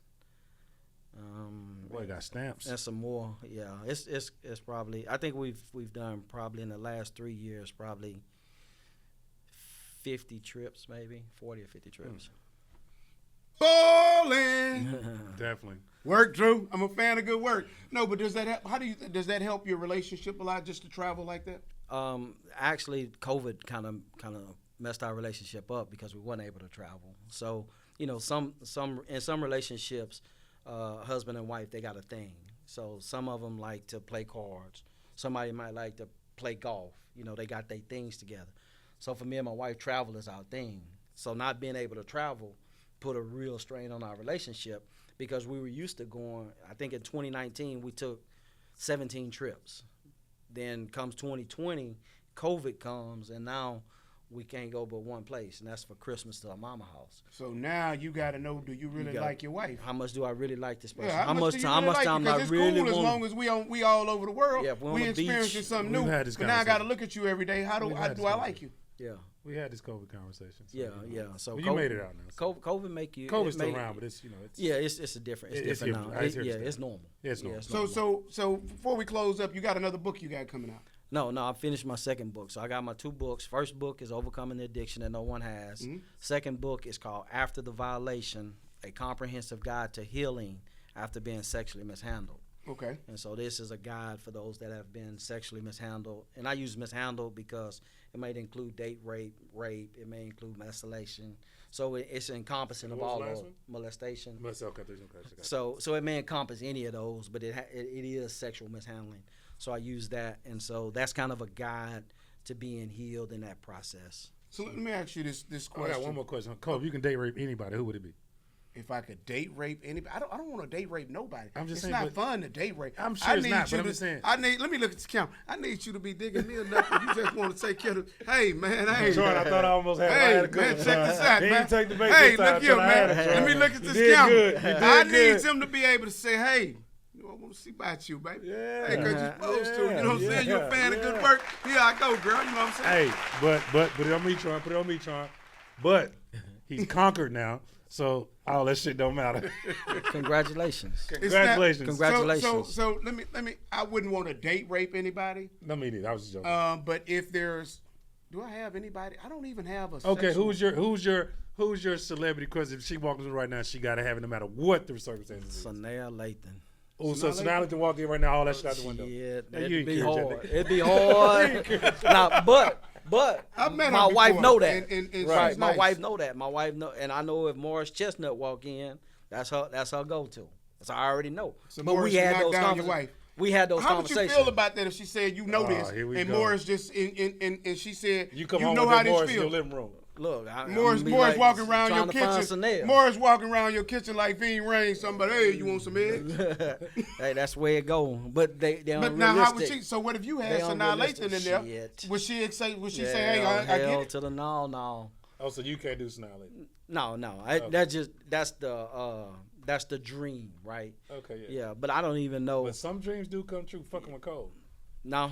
[SPEAKER 3] Boy, got stamps.
[SPEAKER 4] And some more. Yeah, it's probably. I think we've done probably in the last 3 years probably 50 trips, maybe 40 or 50 trips.
[SPEAKER 2] Balling.
[SPEAKER 3] Definitely.
[SPEAKER 2] Work, Drew. I'm a fan of good work. No, but does that does that help your relationship a lot just to travel like that?
[SPEAKER 4] Actually, COVID kind of messed our relationship up because we weren't able to travel. So some in some relationships, husband and wife, they got a thing. So some of them like to play cards. Somebody might like to play golf. They got their things together. So for me and my wife, travel is our thing. So not being able to travel put a real strain on our relationship because we were used to going. I think in 2019 we took 17 trips. Then comes 2020, COVID comes, and now we can't go but one place, and that's for Christmas to our mama house.
[SPEAKER 2] So now you got to know, do you really like your wife?
[SPEAKER 4] How much do I really like this person?
[SPEAKER 2] Yeah,
[SPEAKER 4] how much
[SPEAKER 2] do you
[SPEAKER 4] time?
[SPEAKER 2] really
[SPEAKER 4] How much
[SPEAKER 2] like
[SPEAKER 4] time
[SPEAKER 2] you?
[SPEAKER 4] I
[SPEAKER 2] 'Cause it's
[SPEAKER 4] really
[SPEAKER 2] cool as
[SPEAKER 4] want?
[SPEAKER 2] long as we all over the world.
[SPEAKER 4] Yeah, if we're on
[SPEAKER 2] we
[SPEAKER 4] the
[SPEAKER 2] experiencing
[SPEAKER 4] beach.
[SPEAKER 2] something
[SPEAKER 3] We've
[SPEAKER 2] new.
[SPEAKER 3] had this
[SPEAKER 2] But now I got to
[SPEAKER 3] conversation.
[SPEAKER 2] look at you every day. How do I like you?
[SPEAKER 4] Yeah,
[SPEAKER 3] We had this COVID conversation. So,
[SPEAKER 4] yeah. So
[SPEAKER 3] well, you made it out now. So.
[SPEAKER 4] COVID make you.
[SPEAKER 3] COVID's
[SPEAKER 4] it
[SPEAKER 3] still
[SPEAKER 4] make-
[SPEAKER 3] around, but it's it's.
[SPEAKER 4] Yeah, it's a different. It's
[SPEAKER 3] It's
[SPEAKER 4] different
[SPEAKER 3] different.
[SPEAKER 4] now.
[SPEAKER 3] I hear you.
[SPEAKER 4] It's normal.
[SPEAKER 3] Yeah, it's normal.
[SPEAKER 2] So before we close up, you got another book you got coming out.
[SPEAKER 4] No, I finished my second book. So I got my 2 books. First book is Overcoming the Addiction That No One Has.
[SPEAKER 2] Mm-hmm.
[SPEAKER 4] Second book is called After the Violation, A Comprehensive Guide to Healing After Being Sexually Mishandled.
[SPEAKER 2] Okay.
[SPEAKER 4] And so this is a guide for those that have been sexually mishandled. And I use mishandled because it may include date rape, it may include molestation. So it's encompassing of all of molestation. So it may encompass any of those, but it is sexual mishandling. So I use that, and so that's kind of a guide to being healed in that process.
[SPEAKER 2] So let me ask you this
[SPEAKER 3] I
[SPEAKER 2] question.
[SPEAKER 3] got one more question. Cole, if you can date rape anybody, who would it be?
[SPEAKER 2] If I could date rape anybody, I don't want to date rape nobody.
[SPEAKER 3] I'm just
[SPEAKER 2] it's
[SPEAKER 3] saying,
[SPEAKER 2] not
[SPEAKER 3] but
[SPEAKER 2] fun to date rape.
[SPEAKER 3] I'm sure it's not, but I'm
[SPEAKER 2] to,
[SPEAKER 3] just saying.
[SPEAKER 2] let me look at this count. I need you to be digging me enough that you just want to take care of. Hey man, hey.
[SPEAKER 3] Jordan, I thought I almost had.
[SPEAKER 2] Hey
[SPEAKER 3] I had a
[SPEAKER 2] man,
[SPEAKER 3] good
[SPEAKER 2] check
[SPEAKER 3] one.
[SPEAKER 2] this out,
[SPEAKER 3] He
[SPEAKER 2] man.
[SPEAKER 3] didn't take the bait
[SPEAKER 2] Hey,
[SPEAKER 3] this time,
[SPEAKER 2] look here,
[SPEAKER 3] Jordan. I had
[SPEAKER 2] man.
[SPEAKER 3] it,
[SPEAKER 2] Let me
[SPEAKER 3] Jordan.
[SPEAKER 2] look at
[SPEAKER 3] You
[SPEAKER 2] this
[SPEAKER 3] did
[SPEAKER 2] count.
[SPEAKER 3] good. You did
[SPEAKER 2] I need
[SPEAKER 3] good.
[SPEAKER 2] him to be able to say, hey. I want to see about you, baby.
[SPEAKER 3] Yeah.
[SPEAKER 2] Hey, cause you're supposed to. You know what I'm saying? You're a fan of good
[SPEAKER 3] yeah.
[SPEAKER 2] work. Here I go, girl. You know what I'm saying?
[SPEAKER 3] Hey, but put it on me, Tron. Put it on me, Tron. But he's conquered now, so all that shit don't matter.
[SPEAKER 4] Congratulations.
[SPEAKER 3] Congratulations.
[SPEAKER 4] Congratulations.
[SPEAKER 2] So let me. I wouldn't want to date rape anybody.
[SPEAKER 3] No, me neither. I was just joking.
[SPEAKER 2] But if there's, do I have anybody? I don't even have a.
[SPEAKER 3] Okay,
[SPEAKER 2] sexual-
[SPEAKER 3] who's your celebrity? Because if she walks in right now, she gotta have it no matter what the circumstances. is.
[SPEAKER 4] Sanaya Lathan.
[SPEAKER 3] Oh, so now that walk in right now, all that shit out the window.
[SPEAKER 4] Yeah,
[SPEAKER 3] Now, you
[SPEAKER 4] it'd be
[SPEAKER 3] encourage that
[SPEAKER 4] hard.
[SPEAKER 3] nigga.
[SPEAKER 4] It'd be hard. Now, but
[SPEAKER 2] I've met her
[SPEAKER 4] my wife
[SPEAKER 2] before,
[SPEAKER 4] know that.
[SPEAKER 2] and she's
[SPEAKER 4] right, my
[SPEAKER 2] nice.
[SPEAKER 4] wife know that. My wife know, and I know if Morris Chestnut walk in, that's her go-to. So I already know.
[SPEAKER 2] So
[SPEAKER 4] but
[SPEAKER 2] Morris,
[SPEAKER 4] we
[SPEAKER 2] you
[SPEAKER 4] had
[SPEAKER 2] knocked
[SPEAKER 4] those
[SPEAKER 2] down your
[SPEAKER 4] conversations.
[SPEAKER 2] wife.
[SPEAKER 4] we had those
[SPEAKER 2] How would
[SPEAKER 4] conversations.
[SPEAKER 2] you feel about that if she said you know this
[SPEAKER 3] here we
[SPEAKER 2] and
[SPEAKER 3] go.
[SPEAKER 2] Morris just and she said
[SPEAKER 3] You come
[SPEAKER 2] you
[SPEAKER 3] home
[SPEAKER 2] know
[SPEAKER 3] with
[SPEAKER 2] how
[SPEAKER 3] that Morris
[SPEAKER 2] this
[SPEAKER 3] in your
[SPEAKER 2] feels?
[SPEAKER 3] living room.
[SPEAKER 4] Look,
[SPEAKER 2] Morris walking around your kitchen. Morris walking around your kitchen like Veen Rain. Somebody, hey, you want some eggs?
[SPEAKER 4] Hey, that's where it go. But they
[SPEAKER 2] But now, how would she? So what if you had Sanaa Lathan in there?
[SPEAKER 4] Shit.
[SPEAKER 2] Would she say, hey, I get
[SPEAKER 4] hell
[SPEAKER 2] it?
[SPEAKER 4] to the no.
[SPEAKER 3] Oh, so you can't do Snarly.
[SPEAKER 4] No. That's the dream, right?
[SPEAKER 3] Okay,
[SPEAKER 4] Yeah, but I don't even know.
[SPEAKER 3] But some dreams do come true. Fucking with Cole.
[SPEAKER 4] No,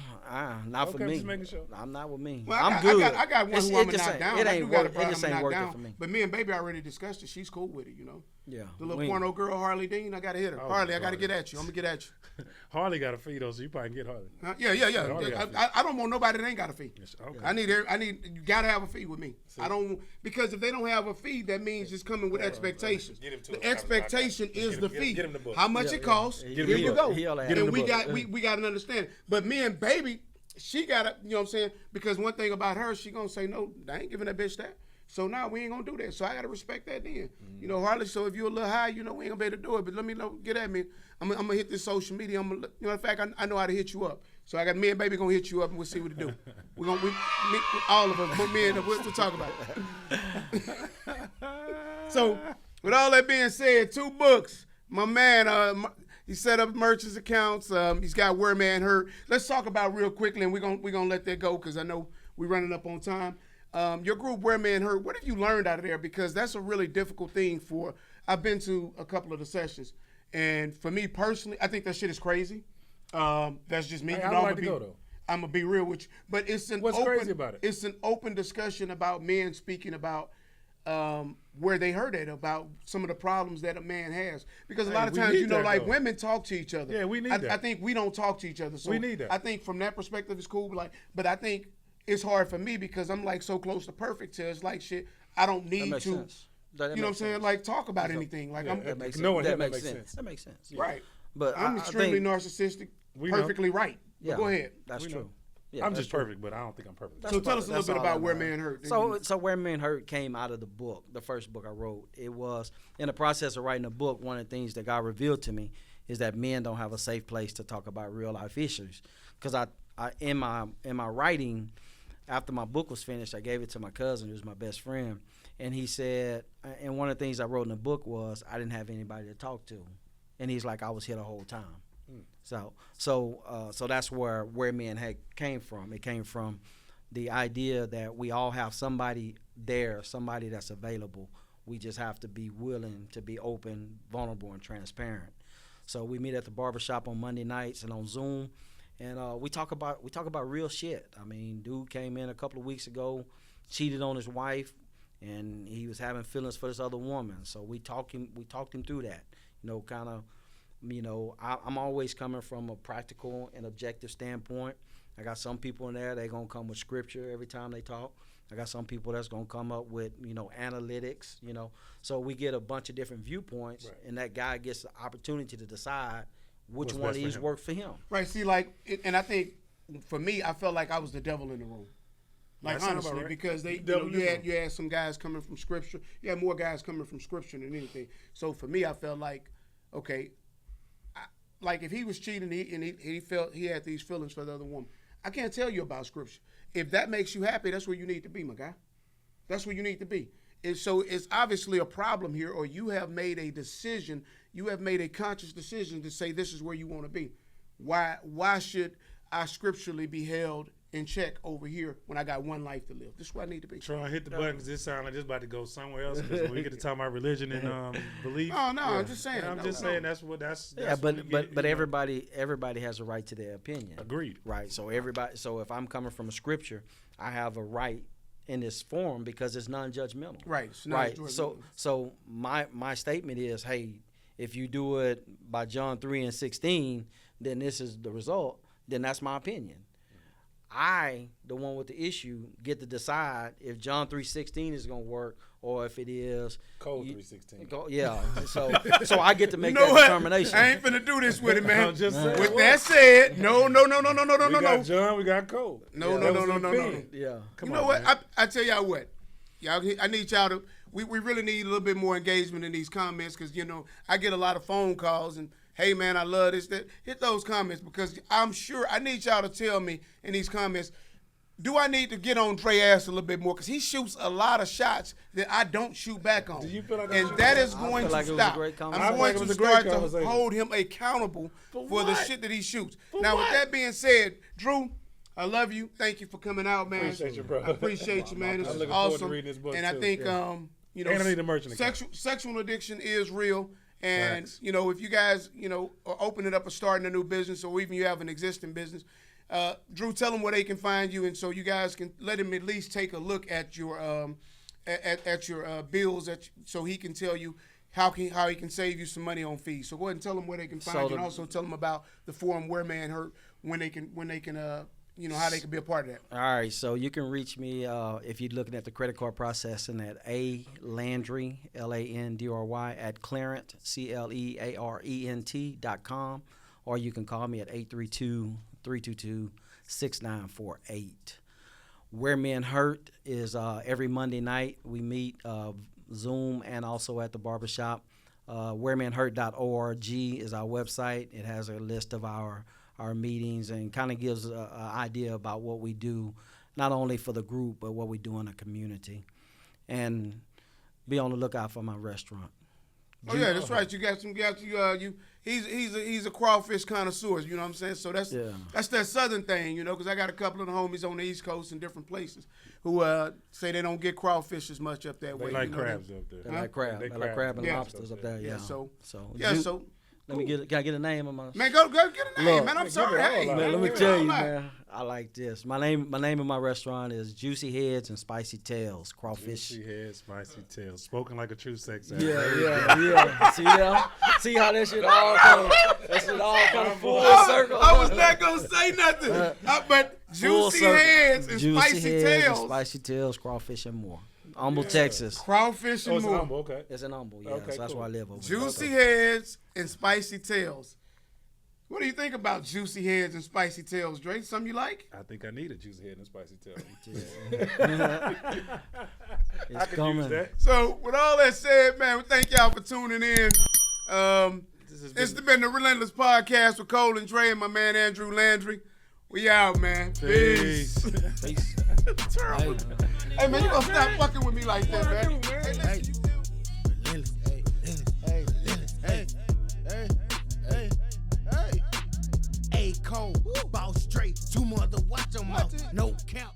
[SPEAKER 4] not for me.
[SPEAKER 3] Just making sure.
[SPEAKER 4] I'm not with me.
[SPEAKER 2] Well,
[SPEAKER 4] I'm good.
[SPEAKER 2] I got one who I'm
[SPEAKER 4] just
[SPEAKER 2] knock down.
[SPEAKER 4] It ain't working. It just ain't
[SPEAKER 2] knock
[SPEAKER 4] working
[SPEAKER 2] down.
[SPEAKER 4] for me.
[SPEAKER 2] But me and Baby already discussed it. She's cool with it, you know.
[SPEAKER 4] Yeah.
[SPEAKER 2] The little porno girl, Harley Dean, I got to hit her.
[SPEAKER 3] Oh,
[SPEAKER 2] Harley, I got to get at you. I'm going to get at you.
[SPEAKER 3] Harley got a fee though, so you probably can get Harley.
[SPEAKER 2] Yeah. I don't want nobody that ain't got a fee.
[SPEAKER 3] Yes, okay.
[SPEAKER 2] You got to have a fee with me. I don't, because if they don't have a fee, that means just coming with expectations. The expectation is the fee.
[SPEAKER 3] Get him the book.
[SPEAKER 2] How much it costs, here you go. And we got an understanding. But me and Baby, she got to, you know what I'm saying? Because one thing about her, she going to say, no, I ain't giving that bitch that. So now we ain't going to do that. So I got to respect that then. You know, Harley, so if you're a little high, you know, we ain't going to be able to do it. But let me know, get at me. I'm going to hit this social media. In fact, I know how to hit you up. So I got me and Baby going to hit you up and we'll see what to do. We're going to, all of us, put me in, we'll talk about it. So with all that being said, 2 books. My man, he set up merchants accounts. He's got Where Man Hurt. Let's talk about real quickly, and we're gonna let that go because I know we're running up on time. Your group, Where Man Hurt, what have you learned out of there? Because that's a really difficult thing for, I've been to a couple of the sessions, and for me personally, I think that shit is crazy. That's just me.
[SPEAKER 3] Hey, I'd like to go, though.
[SPEAKER 2] I'm going to be real with you. But it's
[SPEAKER 3] crazy about it?
[SPEAKER 2] It's an open discussion about men speaking about where they heard it, about some of the problems that a man has. Because a lot of times, you know, like women talk to each other.
[SPEAKER 3] Yeah, we need that.
[SPEAKER 2] I think we don't talk to each other. So
[SPEAKER 3] we need that.
[SPEAKER 2] I think from that perspective, it's cool. But I think it's hard for me because I'm like so close to perfect till it's like shit. I don't need to.
[SPEAKER 4] Sense.
[SPEAKER 2] You know what I'm saying? Like talk about anything. Like
[SPEAKER 4] that makes sense. That makes sense.
[SPEAKER 2] Yeah. Right.
[SPEAKER 4] But
[SPEAKER 2] I'm extremely narcissistic, perfectly right.
[SPEAKER 4] Yeah,
[SPEAKER 2] go ahead.
[SPEAKER 4] That's true.
[SPEAKER 3] Yeah, I'm just perfect, but I don't think I'm perfect.
[SPEAKER 2] So tell us a little bit about Where Man Hurt.
[SPEAKER 4] So Where Man Hurt came out of the book, the first book I wrote. It was in the process of writing the book. One of the things that God revealed to me is that men don't have a safe place to talk about real life issues. Because I in my writing, after my book was finished, I gave it to my cousin, who's my best friend, and he said, and one of the things I wrote in the book was I didn't have anybody to talk to, and he's like, I was here the whole time. So that's where men came from. It came from the idea that we all have somebody there, somebody that's available. We just have to be willing to be open, vulnerable, and transparent. So we meet at the barbershop on Monday nights and on Zoom, and we talk about real shit. I mean, dude came in a couple of weeks ago, cheated on his wife, and he was having feelings for this other woman. So we talked him through that. You know, kind of. You know, I'm always coming from a practical and objective standpoint. I got some people in there, they're going to come with scripture every time they talk. I got some people that's going to come up with, you know, analytics, you know. So we get a bunch of different viewpoints, right. And that guy gets the opportunity to decide which one of these work for him.
[SPEAKER 2] Right, see, like, and I think for me, I felt like I was the devil in the room. Like, honestly, right. Because you had some guys coming from scripture. You had more guys coming from scripture than anything. So for me, I felt like, okay, like if he was cheating and he felt he had these feelings for the other woman, I can't tell you about scripture. If that makes you happy, that's where you need to be, my guy. That's where you need to be. And so it's obviously a problem here, or you have made a decision, you have made a conscious decision to say this is where you want to be. Why should I scripturally be held in check over here when I got one life to live? This is where I need to be.
[SPEAKER 3] Trying to hit the button because this sounds like it's about to go somewhere else. Because when we get to talk about religion and belief,
[SPEAKER 2] I'm just saying.
[SPEAKER 3] saying that's
[SPEAKER 4] but everybody has a right to their opinion.
[SPEAKER 3] Agreed.
[SPEAKER 4] Right. So if I'm coming from a scripture, I have a right in this form because it's non-judgmental.
[SPEAKER 2] Right.
[SPEAKER 4] Right. So my statement is, hey, if you do it by John 3:16, then this is the result. Then that's my opinion. I, the one with the issue, get to decide if John 3:16 is going to work or if it is
[SPEAKER 3] Code 3:16.
[SPEAKER 4] Yeah, so I get to make that determination.
[SPEAKER 2] I ain't finna do this with it, man.
[SPEAKER 3] I'm just saying.
[SPEAKER 2] With that said, no.
[SPEAKER 3] We got John, we got Code.
[SPEAKER 2] No.
[SPEAKER 4] Yeah.
[SPEAKER 2] Come on, what? Man. I tell y'all what, y'all. I need y'all to. We really need a little bit more engagement in these comments because I get a lot of phone calls and hey man, I love this, that. Hit those comments because I'm sure I need y'all to tell me in these comments, do I need to get on Dre ass a little bit more? Because he shoots a lot of shots that I don't shoot back on.
[SPEAKER 3] Do you feel like
[SPEAKER 2] and that is going to stop. I'm going to start to hold him accountable for the shit that he shoots. Now, with that being said, Drew, I love you. Thank you for coming out, man.
[SPEAKER 3] Appreciate you, bro.
[SPEAKER 2] I appreciate you, man. This is
[SPEAKER 3] looking
[SPEAKER 2] awesome.
[SPEAKER 3] forward to reading this book,
[SPEAKER 2] and I think, you know,
[SPEAKER 3] and I need a merchant account.
[SPEAKER 2] sexual addiction is real. And,
[SPEAKER 3] Facts.
[SPEAKER 2] you know, if you guys, you know, are opening up or starting a new business or even you have an existing business, Drew, tell them where they can find you, and so you guys can let him at least take a look at your bills, so he can tell you how he can save you some money on fees. So go ahead and tell them where they can find you, and also tell them about the forum Where Man Hurt, when they can you know, how they can be a part of that.
[SPEAKER 4] All right, so you can reach me if you're looking at the credit card processing at Landry, Landry at Clarent, CLEARENT.com, or you can call me at 832-322-6948. Where Men Hurt is every Monday night. We meet Zoom and also at the barbershop. Wheremenhurt.org is our website. It has a list of our meetings and kind of gives an idea about what we do, not only for the group, but what we do in the community. And be on the lookout for my restaurant.
[SPEAKER 2] Oh yeah, that's right. He's a crawfish connoisseur. You know what I'm saying? So that's that Southern thing, you know. Because I got a couple of the homies on the East Coast in different places who say they don't get crawfish as much up that way.
[SPEAKER 3] They like
[SPEAKER 2] you know
[SPEAKER 3] crabs up there.
[SPEAKER 4] They like crab. They like crab and lobsters up there. Yeah.
[SPEAKER 2] So
[SPEAKER 4] let me get. Can I get a name of my?
[SPEAKER 2] Man, go get a name,
[SPEAKER 4] Look,
[SPEAKER 2] man. I'm sorry. Hey,
[SPEAKER 4] man, let me tell you, man. I like this. My name of my restaurant is Juicy Heads and Spicy Tails Crawfish.
[SPEAKER 3] Juicy Heads, Spicy Tails. Spoken like a true sex addict.
[SPEAKER 4] Yeah. See how that shit all kind of full circle.
[SPEAKER 2] I was not gonna say nothing, but Juicy Heads and
[SPEAKER 4] Spicy Tails, Crawfish and more. Humble, Texas.
[SPEAKER 2] Crawfish and more.
[SPEAKER 3] Humble, okay.
[SPEAKER 4] It's in Humble, yeah.
[SPEAKER 3] Okay,
[SPEAKER 4] so that's
[SPEAKER 3] cool.
[SPEAKER 4] where I live over
[SPEAKER 2] Juicy Heads and Spicy Tails. What do you think about Juicy Heads and Spicy Tails, Dre? Something you like?
[SPEAKER 3] I think I need a juicy head and a spicy tail.
[SPEAKER 4] It's coming.
[SPEAKER 3] That.
[SPEAKER 2] So, with all that said, man, we thank y'all for tuning in. This has been the Relentless Podcast with Cole and Dre and my man Andrew Landry. We out, man. Peace. Terrible. Hey, man, you gonna stop fucking with me like that, man.
[SPEAKER 1] Hey, Cole, boss straight, 2 mother, watch them out, no count.